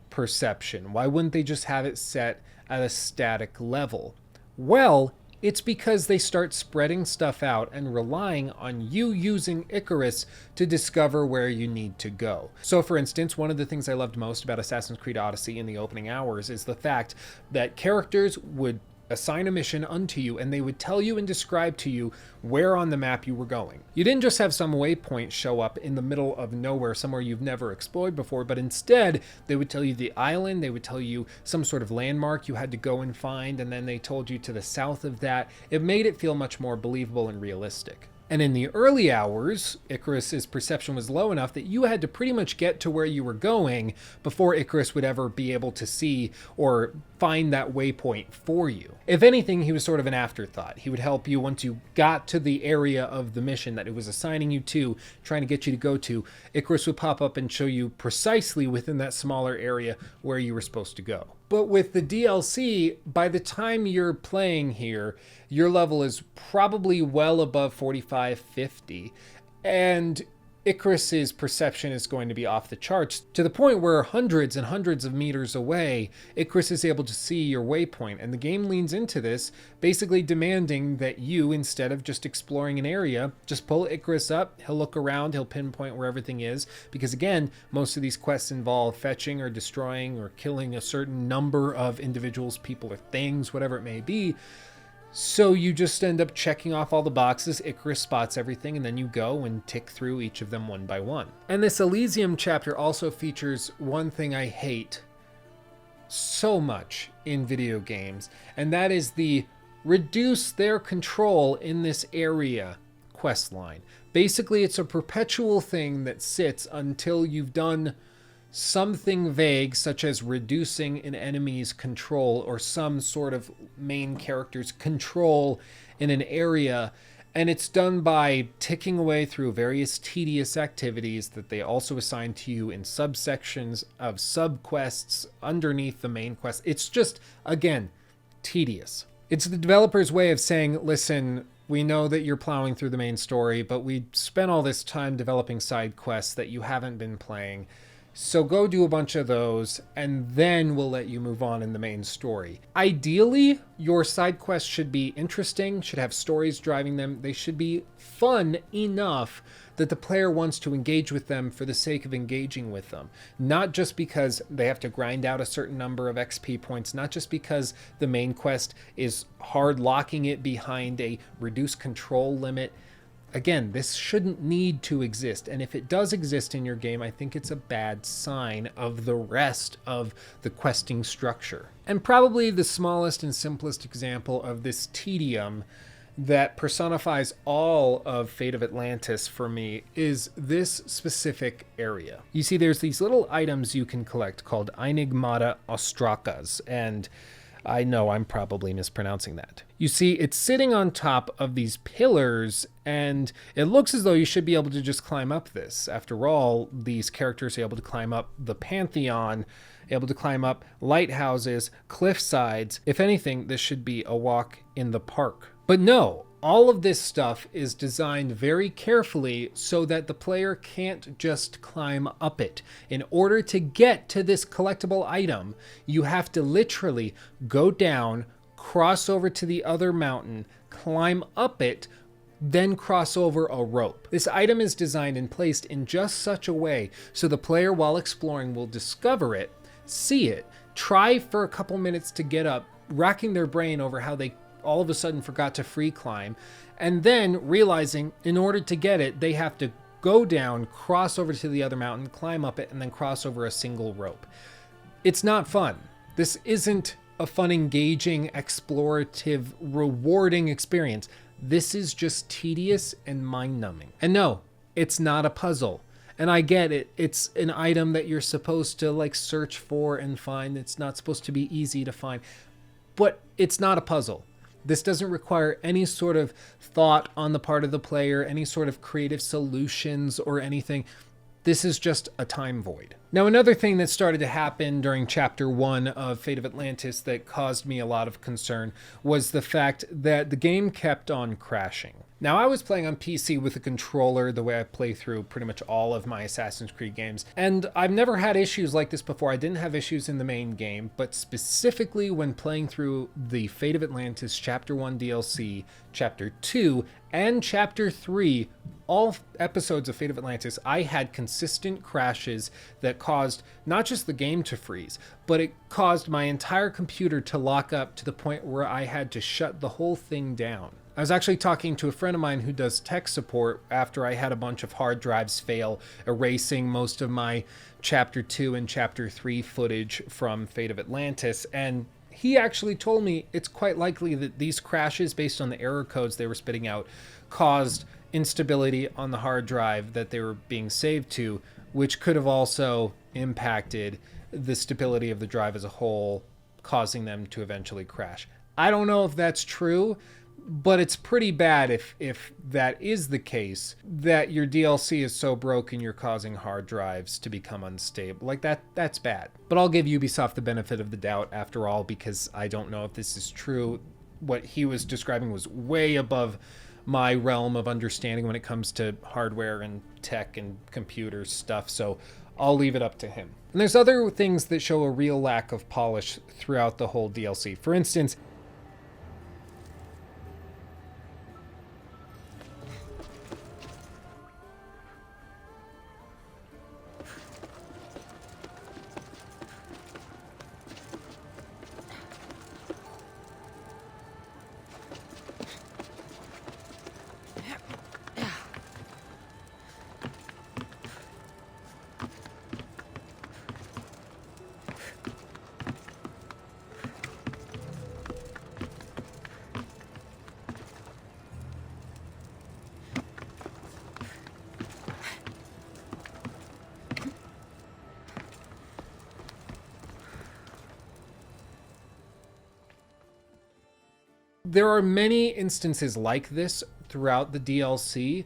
perception. Why wouldn't they just have it set at a static level? Well, it's because they start spreading stuff out and relying on you using Ikaros to discover where you need to go. So for instance, one of the things I loved most about Assassin's Creed Odyssey in the opening hours is the fact that characters would assign a mission unto you, and they would tell you and describe to you where on the map you were going. You didn't just have some waypoint show up in the middle of nowhere, somewhere you've never explored before, but instead they would tell you the island, they would tell you some sort of landmark you had to go and find, and then they told you to the south of that. It made it feel much more believable and realistic. And in the early hours, Ikaros' perception was low enough that you had to pretty much get to where you were going before Ikaros would ever be able to see or find that waypoint for you. If anything, he was sort of an afterthought. He would help you once you got to the area of the mission that it was assigning you to, trying to get you to go to. Ikaros would pop up and show you precisely within that smaller area where you were supposed to go. But with the DLC, by the time you're playing here, your level is probably well above 45, 50, and Ikaros' perception is going to be off the charts, to the point where hundreds and hundreds of meters away, Ikaros is able to see your waypoint, and the game leans into this, basically demanding that you, instead of just exploring an area, just pull Ikaros up, he'll look around, he'll pinpoint where everything is, because again, most of these quests involve fetching or destroying or killing a certain number of individuals, people, or things, whatever it may be. So you just end up checking off all the boxes, Ikaros spots everything, and then you go and tick through each of them one by one. And this Elysium chapter also features one thing I hate so much in video games, and that is the reduce their control in this area quest line. Basically, it's a perpetual thing that sits until you've done something vague, such as reducing an enemy's control or some sort of main character's control in an area, And it's done by ticking away through various tedious activities that they also assign to you in subsections of subquests underneath the main quest. It's just, again, tedious. It's the developer's way of saying, listen, we know that you're plowing through the main story, but we spent all this time developing side quests that you haven't been playing. So go do a bunch of those, and then we'll let you move on in the main story. Ideally, your side quests should be interesting, should have stories driving them. They should be fun enough that the player wants to engage with them for the sake of engaging with them. Not just because they have to grind out a certain number of XP points, not just because the main quest is hard locking it behind a reduced control limit. Again, this shouldn't need to exist, and if it does exist in your game, I think it's a bad sign of the rest of the questing structure. And probably the smallest and simplest example of this tedium that personifies all of Fate of Atlantis for me is this specific area. You see, there's these little items you can collect called Enigmata Ostrakas, and I know I'm probably mispronouncing that. You see, it's sitting on top of these pillars, and it looks as though you should be able to just climb up this. After all, these characters are able to climb up the Pantheon, able to climb up lighthouses, cliff sides. If anything, this should be a walk in the park. But no, all of this stuff is designed very carefully so that the player can't just climb up it. In order to get to this collectible item, you have to literally go down, cross over to the other mountain, climb up it, then cross over a rope. This item is designed and placed in just such a way so the player, while exploring, will discover it, see it, try for a couple minutes to get up, racking their brain over how they all of a sudden forgot to free climb, and then realizing in order to get it, they have to go down, cross over to the other mountain, climb up it, and then cross over a single rope. It's not fun. This isn't a fun, engaging, explorative, rewarding experience. This is just tedious and mind-numbing. And no, it's not a puzzle. And I get it. It's an item that you're supposed to like search for and find. It's not supposed to be easy to find. But it's not a puzzle. This doesn't require any sort of thought on the part of the player, any sort of creative solutions or anything. This is just a time void. Now, another thing that started to happen during Chapter 1 of Fate of Atlantis that caused me a lot of concern was the fact that the game kept on crashing. Now, I was playing on PC with a controller the way I play through pretty much all of my Assassin's Creed games, and I've never had issues like this before. I didn't have issues in the main game, but specifically when playing through the Fate of Atlantis Chapter 1 DLC, Chapter 2, and Chapter 3, all episodes of Fate of Atlantis, I had consistent crashes that caused not just the game to freeze, but it caused my entire computer to lock up to the point where I had to shut the whole thing down. I was actually talking to a friend of mine who does tech support after I had a bunch of hard drives fail, erasing most of my Chapter 2 and Chapter 3 footage from Fate of Atlantis, and he actually told me it's quite likely that these crashes, based on the error codes they were spitting out, caused instability on the hard drive that they were being saved to, which could have also impacted the stability of the drive as a whole, causing them to eventually crash. I don't know if that's true, but it's pretty bad if that is the case, that your DLC is so broken you're causing hard drives to become unstable. Like that's bad. But I'll give Ubisoft the benefit of the doubt after all, because I don't know if this is true. What he was describing was way above my realm of understanding when it comes to hardware and tech and computer stuff, so I'll leave it up to him. And there's other things that show a real lack of polish throughout the whole DLC. For instance, there are many instances like this throughout the DLC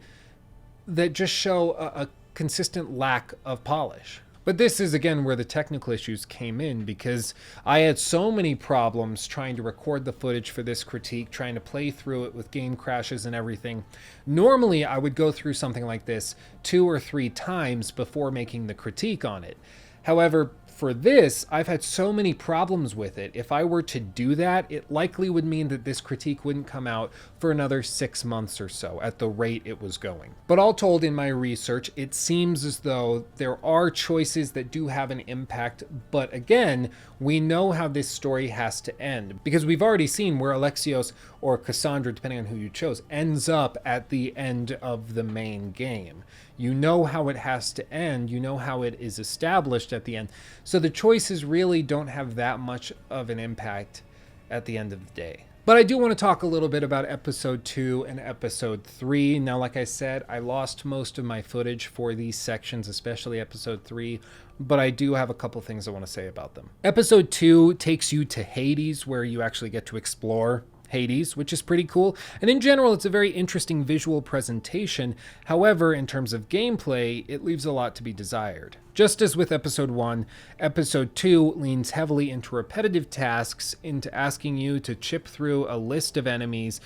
that just show a consistent lack of polish. But this is, again, where the technical issues came in, because I had so many problems trying to record the footage for this critique, trying to play through it with game crashes and everything. Normally, I would go through something like this 2 or 3 times before making the critique on it. However, for this, I've had so many problems with it. If I were to do that, it likely would mean that this critique wouldn't come out for another 6 months or so at the rate it was going. But all told, in my research, it seems as though there are choices that do have an impact. But again, we know how this story has to end, because we've already seen where Alexios or Cassandra, depending on who you chose, ends up at the end of the main game. You know how it has to end. You know how it is established at the end. So the choices really don't have that much of an impact at the end of the day. But I do want to talk a little bit about episode 2 and episode 3. Now, like I said, I lost most of my footage for these sections, especially episode 3, but I do have a couple things I want to say about them. Episode 2 takes you to Hades, where you actually get to explore Hades, which is pretty cool. And in general, it's a very interesting visual presentation. However, in terms of gameplay, it leaves a lot to be desired. Just as with episode 1, episode 2 leans heavily into repetitive tasks, into asking you to chip through a list of enemies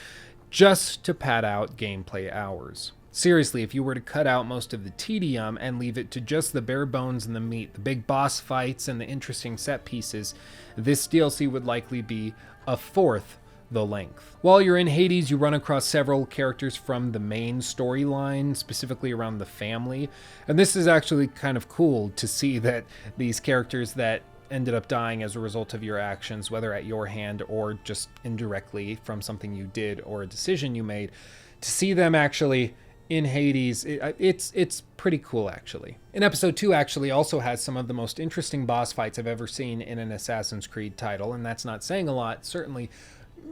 just to pad out gameplay hours. Seriously, if you were to cut out most of the tedium and leave it to just the bare bones and the meat, the big boss fights and the interesting set pieces, this DLC would likely be a fourth the length. While you're in Hades, you run across several characters from the main storyline, specifically around the family. And this is actually kind of cool to see that these characters that ended up dying as a result of your actions, whether at your hand or just indirectly from something you did or a decision you made, to see them actually in Hades, it's pretty cool, actually. And episode 2 actually also has some of the most interesting boss fights I've ever seen in an Assassin's Creed title, and that's not saying a lot, certainly.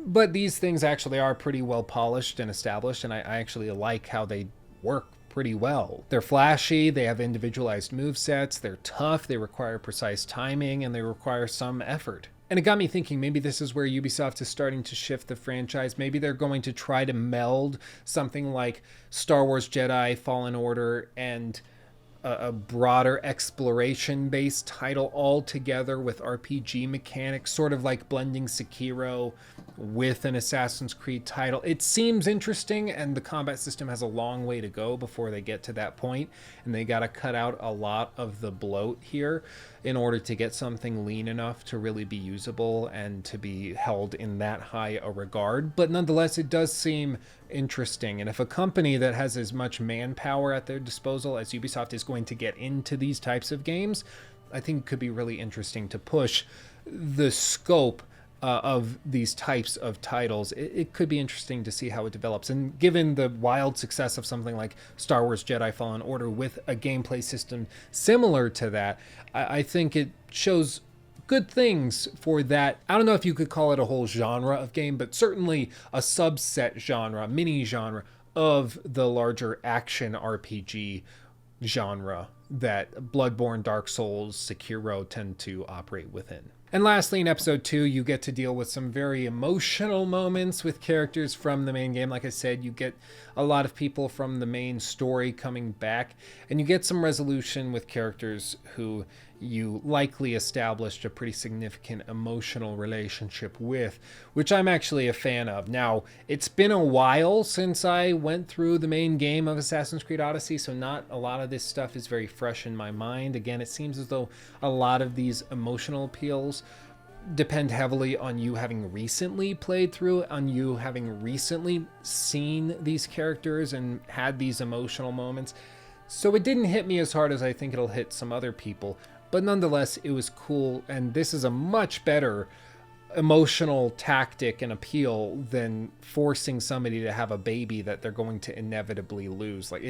But these things actually are pretty well polished and established, and I actually like how they work pretty well. They're flashy, they have individualized movesets, they're tough, they require precise timing, and they require some effort. And it got me thinking, maybe this is where Ubisoft is starting to shift the franchise. Maybe they're going to try to meld something like Star Wars Jedi Fallen Order and a broader exploration-based title all together with RPG mechanics, sort of like blending Sekiro with an Assassin's Creed title. It seems interesting, and the combat system has a long way to go before they get to that point, and they got to cut out a lot of the bloat here in order to get something lean enough to really be usable and to be held in that high a regard. But nonetheless, it does seem interesting, and if a company that has as much manpower at their disposal as Ubisoft is going to get into these types of games, I think it could be really interesting to push the scope of these types of titles. It could be interesting to see how it develops. And given the wild success of something like Star Wars Jedi Fallen Order with a gameplay system similar to that, I think it shows good things for that. I don't know if you could call it a whole genre of game, but certainly a subset genre, mini genre of the larger action RPG genre that Bloodborne, Dark Souls, Sekiro tend to operate within. And lastly, in episode 2, you get to deal with some very emotional moments with characters from the main game. Like I said, you get a lot of people from the main story coming back, and you get some resolution with characters who you likely established a pretty significant emotional relationship with, which I'm actually a fan of. Now, it's been a while since I went through the main game of Assassin's Creed Odyssey, so not a lot of this stuff is very fresh in my mind. Again, it seems as though a lot of these emotional appeals depend heavily on you having recently played through, on you having recently seen these characters and had these emotional moments. So it didn't hit me as hard as I think it'll hit some other people. But nonetheless, it was cool, and this is a much better emotional tactic and appeal than forcing somebody to have a baby that they're going to inevitably lose. Like,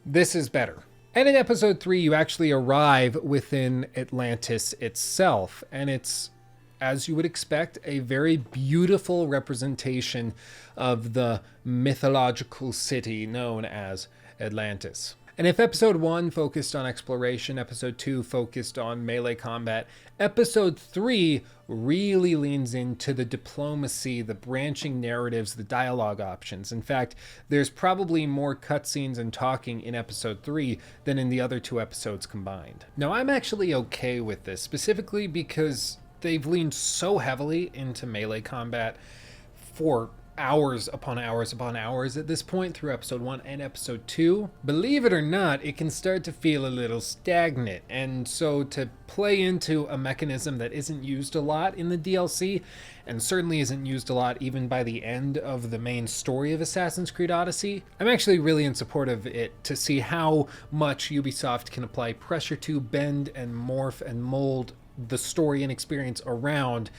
this is better. And in episode 3, you actually arrive within Atlantis itself, and it's, as you would expect, a very beautiful representation of the mythological city known as Atlantis. And if episode 1 focused on exploration, episode 2 focused on melee combat, episode 3 really leans into the diplomacy, the branching narratives, the dialogue options. In fact, there's probably more cutscenes and talking in episode 3 than in the other 2 episodes combined. Now, I'm actually okay with this, specifically because they've leaned so heavily into melee combat for hours upon hours upon hours at this point through episode 1 and episode 2. Believe it or not, it can start to feel a little stagnant, and so to play into a mechanism that isn't used a lot in the DLC, and certainly isn't used a lot even by the end of the main story of Assassin's Creed Odyssey, I'm actually really in support of it to see how much Ubisoft can apply pressure to, bend and morph and mold the story and experience around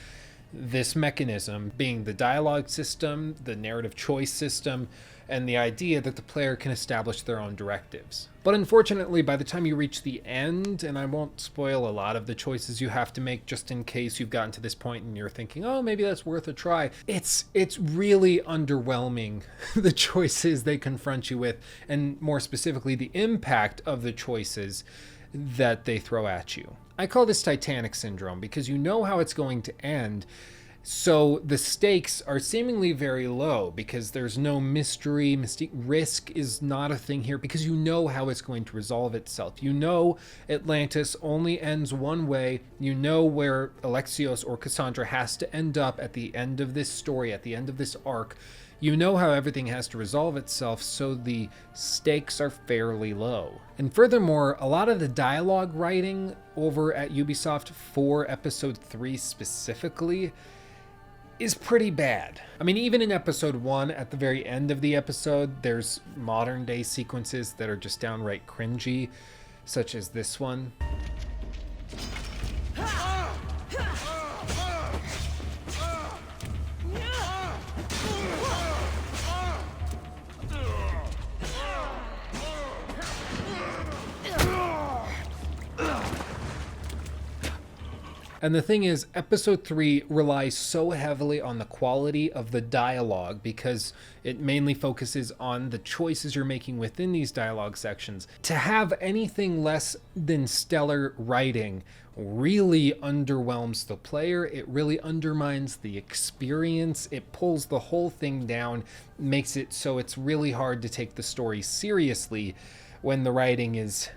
this mechanism, being the dialogue system, the narrative choice system, and the idea that the player can establish their own directives. But unfortunately, by the time you reach the end, and I won't spoil a lot of the choices you have to make just in case you've gotten to this point and you're thinking, oh, maybe that's worth a try, it's really underwhelming, the choices they confront you with, and more specifically, the impact of the choices that they throw at you. I call this Titanic syndrome because you know how it's going to end, so the stakes are seemingly very low because there's no mystery. Risk is not a thing here because you know how it's going to resolve itself. You know Atlantis only ends one way. You know where Alexios or Cassandra has to end up at the end of this story, at the end of this arc. You know how everything has to resolve itself, so the stakes are fairly low. And furthermore, a lot of the dialogue writing over at Ubisoft for episode 3 specifically is pretty bad. I mean, even in episode 1, at the very end of the episode, there's modern day sequences that are just downright cringy, such as this one. And the thing is, episode 3 relies so heavily on the quality of the dialogue because it mainly focuses on the choices you're making within these dialogue sections. To have anything less than stellar writing really underwhelms the player. It really undermines the experience. It pulls the whole thing down, makes it so it's really hard to take the story seriously when the writing is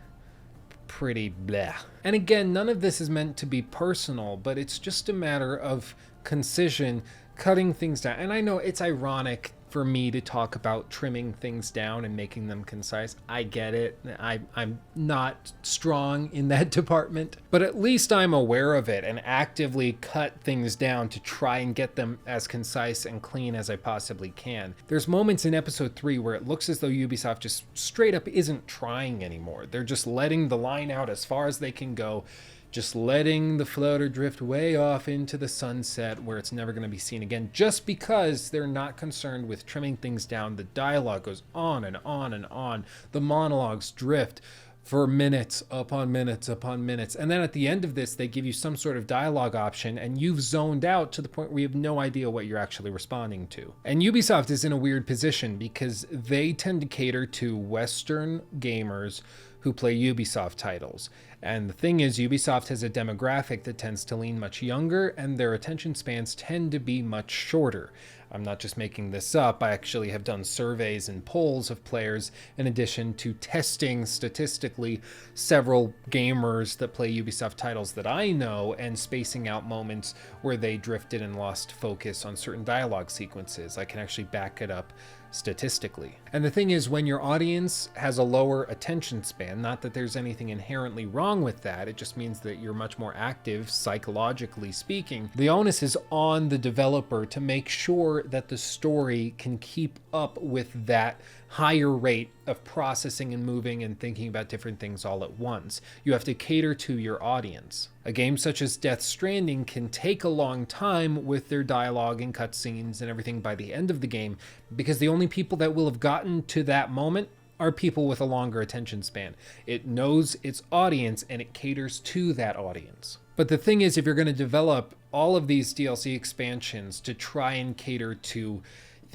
pretty bleh. And again, none of this is meant to be personal, but it's just a matter of concision, cutting things down. And I know it's ironic for me to talk about trimming things down and making them concise. I get it. I'm not strong in that department, but at least I'm aware of it and actively cut things down to try and get them as concise and clean as I possibly can. There's moments in episode 3 where it looks as though Ubisoft just straight up isn't trying anymore. They're just letting the line out as far as they can go, just letting the floater drift way off into the sunset where it's never going to be seen again, just because they're not concerned with trimming things down. The dialogue goes on and on and on. The monologues drift for minutes upon minutes upon minutes. And then at the end of this, they give you some sort of dialogue option and you've zoned out to the point where you have no idea what you're actually responding to. And Ubisoft is in a weird position because they tend to cater to Western gamers who play Ubisoft titles. And the thing is, Ubisoft has a demographic that tends to lean much younger and their attention spans tend to be much shorter. I'm not just making this up. I actually have done surveys and polls of players in addition to testing statistically several gamers that play Ubisoft titles that I know and spacing out moments where they drifted and lost focus on certain dialogue sequences. I can actually back it up statistically. And the thing is, when your audience has a lower attention span, not that there's anything inherently wrong with that, it just means that you're much more active psychologically speaking, the onus is on the developer to make sure that the story can keep up with that higher rate of processing and moving and thinking about different things all at once. You have to cater to your audience. A game such as Death Stranding can take a long time with their dialogue and cutscenes and everything by the end of the game, because the only people that will have gotten to that moment are people with a longer attention span. It knows its audience and it caters to that audience. But the thing is, if you're going to develop all of these DLC expansions to try and cater to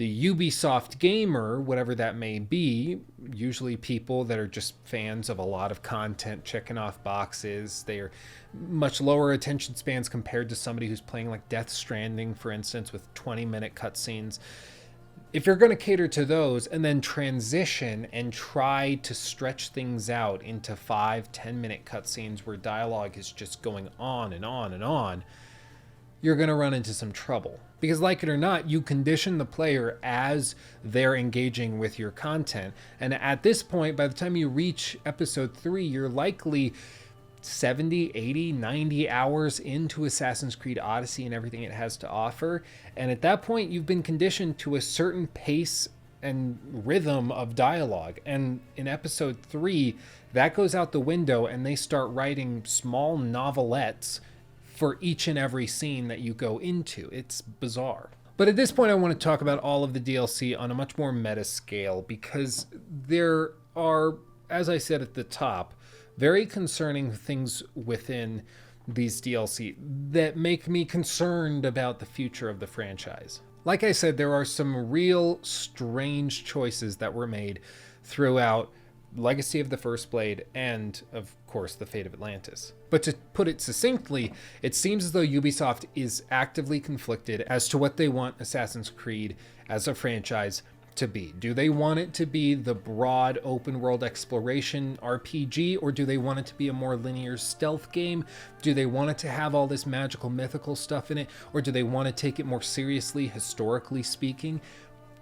the Ubisoft gamer, whatever that may be, usually people that are just fans of a lot of content, checking off boxes. They are much lower attention spans compared to somebody who's playing like Death Stranding, for instance, with 20-minute cutscenes. If you're going to cater to those and then transition and try to stretch things out into 5-10-minute cutscenes where dialogue is just going on and on and on, you're going to run into some trouble. Because like it or not, you condition the player as they're engaging with your content. And at this point, by the time you reach episode 3, you're likely 70, 80, 90 hours into Assassin's Creed Odyssey and everything it has to offer. And at that point, you've been conditioned to a certain pace and rhythm of dialogue. And in episode 3, that goes out the window and they start writing small novelettes for each and every scene that you go into. It's bizarre. But at this point, I want to talk about all of the DLC on a much more meta scale, because there are, as I said at the top, very concerning things within these DLC that make me concerned about the future of the franchise. Like I said, there are some real strange choices that were made throughout Legacy of the First Blade and, of course, the fate of Atlantis. But to put it succinctly, it seems as though Ubisoft is actively conflicted as to what they want Assassin's Creed as a franchise to be. Do they want it to be the broad open world exploration RPG, or do they want it to be a more linear stealth game? Do they want it to have all this magical mythical stuff in it, or do they want to take it more seriously, historically speaking?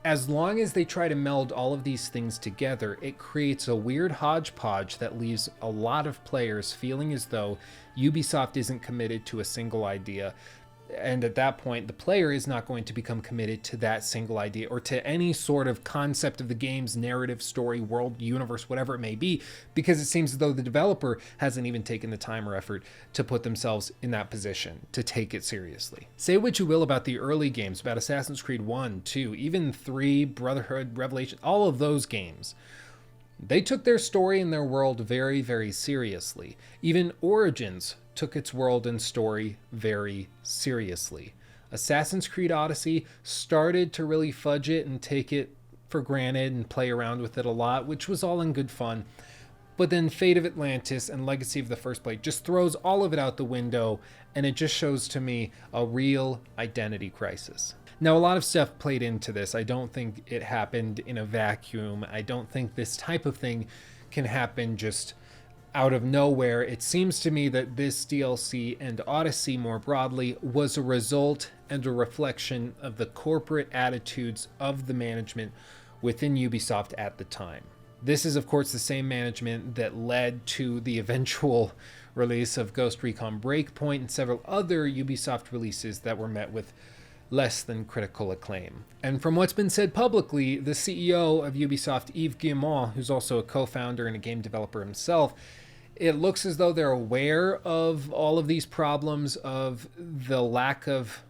As long as they try to meld all of these things together, it creates a weird hodgepodge that leaves a lot of players feeling as though Ubisoft isn't committed to a single idea. And at that point, the player is not going to become committed to that single idea or to any sort of concept of the game's narrative, story, world, universe, whatever it may be, because it seems as though the developer hasn't even taken the time or effort to put themselves in that position to take it seriously. Say what you will about the early games, about Assassin's Creed 1, 2, even 3, Brotherhood, Revelation, all of those games. They took their story and their world very, very seriously. Even Origins took its world and story very seriously. Assassin's Creed Odyssey started to really fudge it and take it for granted and play around with it a lot, which was all in good fun. But then Fate of Atlantis and Legacy of the First Blade just throws all of it out the window, and it just shows to me a real identity crisis. Now, a lot of stuff played into this. I don't think it happened in a vacuum. I don't think this type of thing can happen just out of nowhere. It seems to me that this DLC and Odyssey more broadly was a result and a reflection of the corporate attitudes of the management within Ubisoft at the time. This is, of course, the same management that led to the eventual release of Ghost Recon Breakpoint and several other Ubisoft releases that were met with less than critical acclaim. And from what's been said publicly, the CEO of Ubisoft, Yves Guillemot, who's also a co-founder and a game developer himself, it looks as though they're aware of all of these problems, of the lack of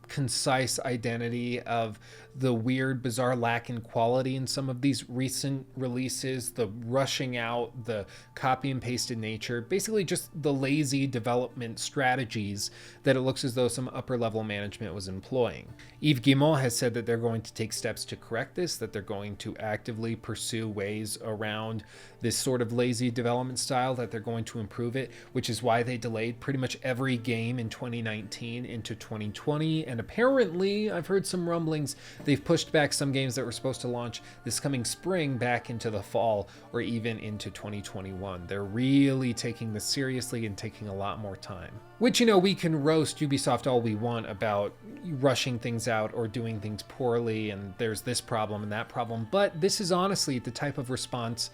concise identity, of the weird, bizarre lack in quality in some of these recent releases, the rushing out, the copy and pasted nature, basically just the lazy development strategies that it looks as though some upper level management was employing. Yves Guillemot has said that they're going to take steps to correct this, that they're going to actively pursue ways around this sort of lazy development style, that they're going to improve it, which is why they delayed pretty much every game in 2019 into 2020. And apparently, I've heard some rumblings, they've pushed back some games that were supposed to launch this coming spring back into the fall or even into 2021. They're really taking this seriously and taking a lot more time. Which, you know, we can roast Ubisoft all we want about rushing things out or doing things poorly, and there's this problem and that problem, but this is honestly the type of response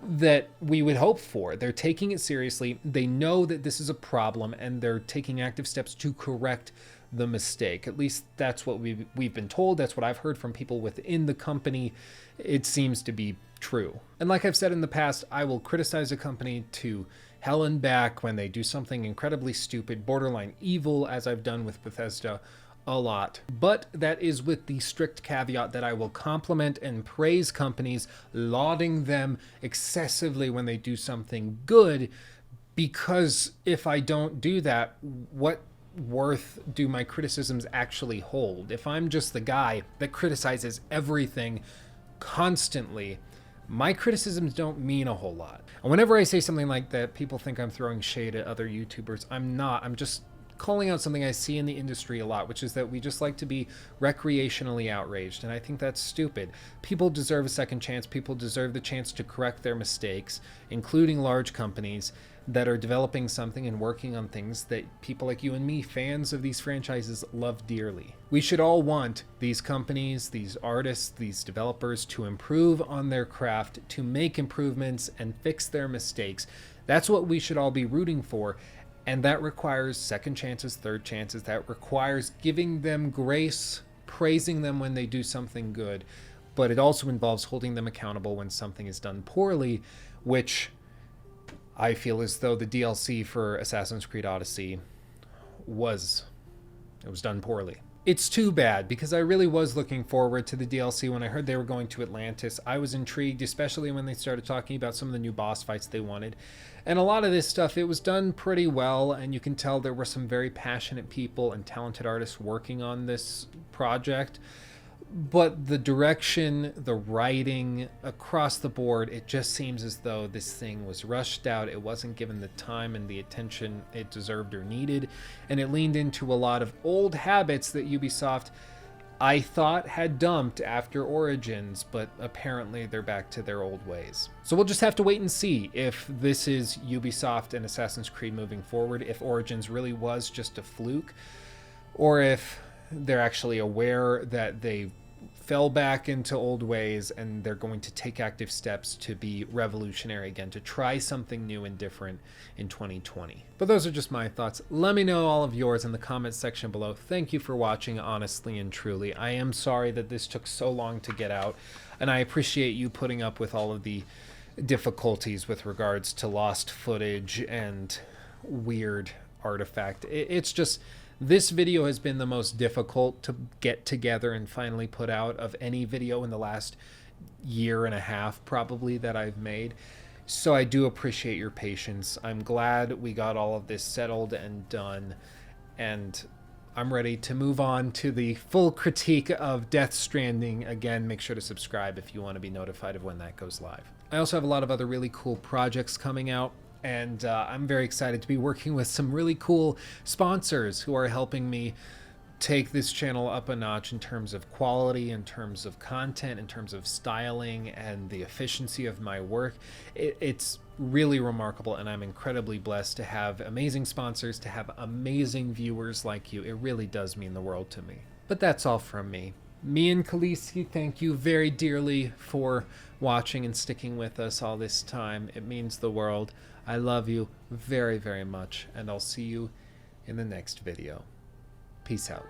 that we would hope for. They're taking it seriously. They know that this is a problem, and they're taking active steps to correct the mistake. At least that's what we've been told. That's what I've heard from people within the company. It seems to be true. And like I've said in the past, I will criticize a company to hell and back when they do something incredibly stupid, borderline evil, as I've done with Bethesda a lot. But that is with the strict caveat that I will compliment and praise companies, lauding them excessively when they do something good, because if I don't do that, what worth do my criticisms actually hold? If I'm just the guy that criticizes everything constantly, my criticisms don't mean a whole lot. And whenever I say something like that, people think I'm throwing shade at other YouTubers. I'm not. I'm just calling out something I see in the industry a lot, which is that we just like to be recreationally outraged. And I think that's stupid. People deserve a second chance. People deserve the chance to correct their mistakes, including large companies that are developing something and working on things that people like you and me, fans of these franchises, love dearly. We should all want these companies, these artists, these developers to improve on their craft, to make improvements and fix their mistakes. That's what we should all be rooting for. And that requires second chances, third chances. That requires giving them grace, praising them when they do something good. But it also involves holding them accountable when something is done poorly, which I feel as though the DLC for Assassin's Creed Odyssey was done poorly. It's too bad, because I really was looking forward to the DLC. When I heard they were going to Atlantis, I was intrigued, especially when they started talking about some of the new boss fights they wanted. And a lot of this stuff, it was done pretty well, and you can tell there were some very passionate people and talented artists working on this project. But the direction, the writing, across the board, it just seems as though this thing was rushed out. It wasn't given the time and the attention it deserved or needed. And it leaned into a lot of old habits that Ubisoft, I thought, had dumped after Origins, but apparently they're back to their old ways. So we'll just have to wait and see if this is Ubisoft and Assassin's Creed moving forward, if Origins really was just a fluke, or if they're actually aware that they fell back into old ways and they're going to take active steps to be revolutionary again, to try something new and different in 2020. But those are just my thoughts. Let me know all of yours in the comments section below. Thank you for watching, honestly and truly. I am sorry that this took so long to get out, and I appreciate you putting up with all of the difficulties with regards to lost footage and weird artifact. It's just, this video has been the most difficult to get together and finally put out of any video in the last year and a half probably that I've made. So I do appreciate your patience. I'm glad we got all of this settled and done, and I'm ready to move on to the full critique of Death Stranding. Again, make sure to subscribe if you want to be notified of when that goes live. I also have a lot of other really cool projects coming out, and I'm very excited to be working with some really cool sponsors who are helping me take this channel up a notch in terms of quality, in terms of content, in terms of styling, and the efficiency of my work. It's really remarkable, and I'm incredibly blessed to have amazing sponsors, to have amazing viewers like you. It really does mean the world to me. But that's all from me. Me and Khaleesi, thank you very dearly for watching and sticking with us all this time. It means the world. I love you very, very much, and I'll see you in the next video. Peace out.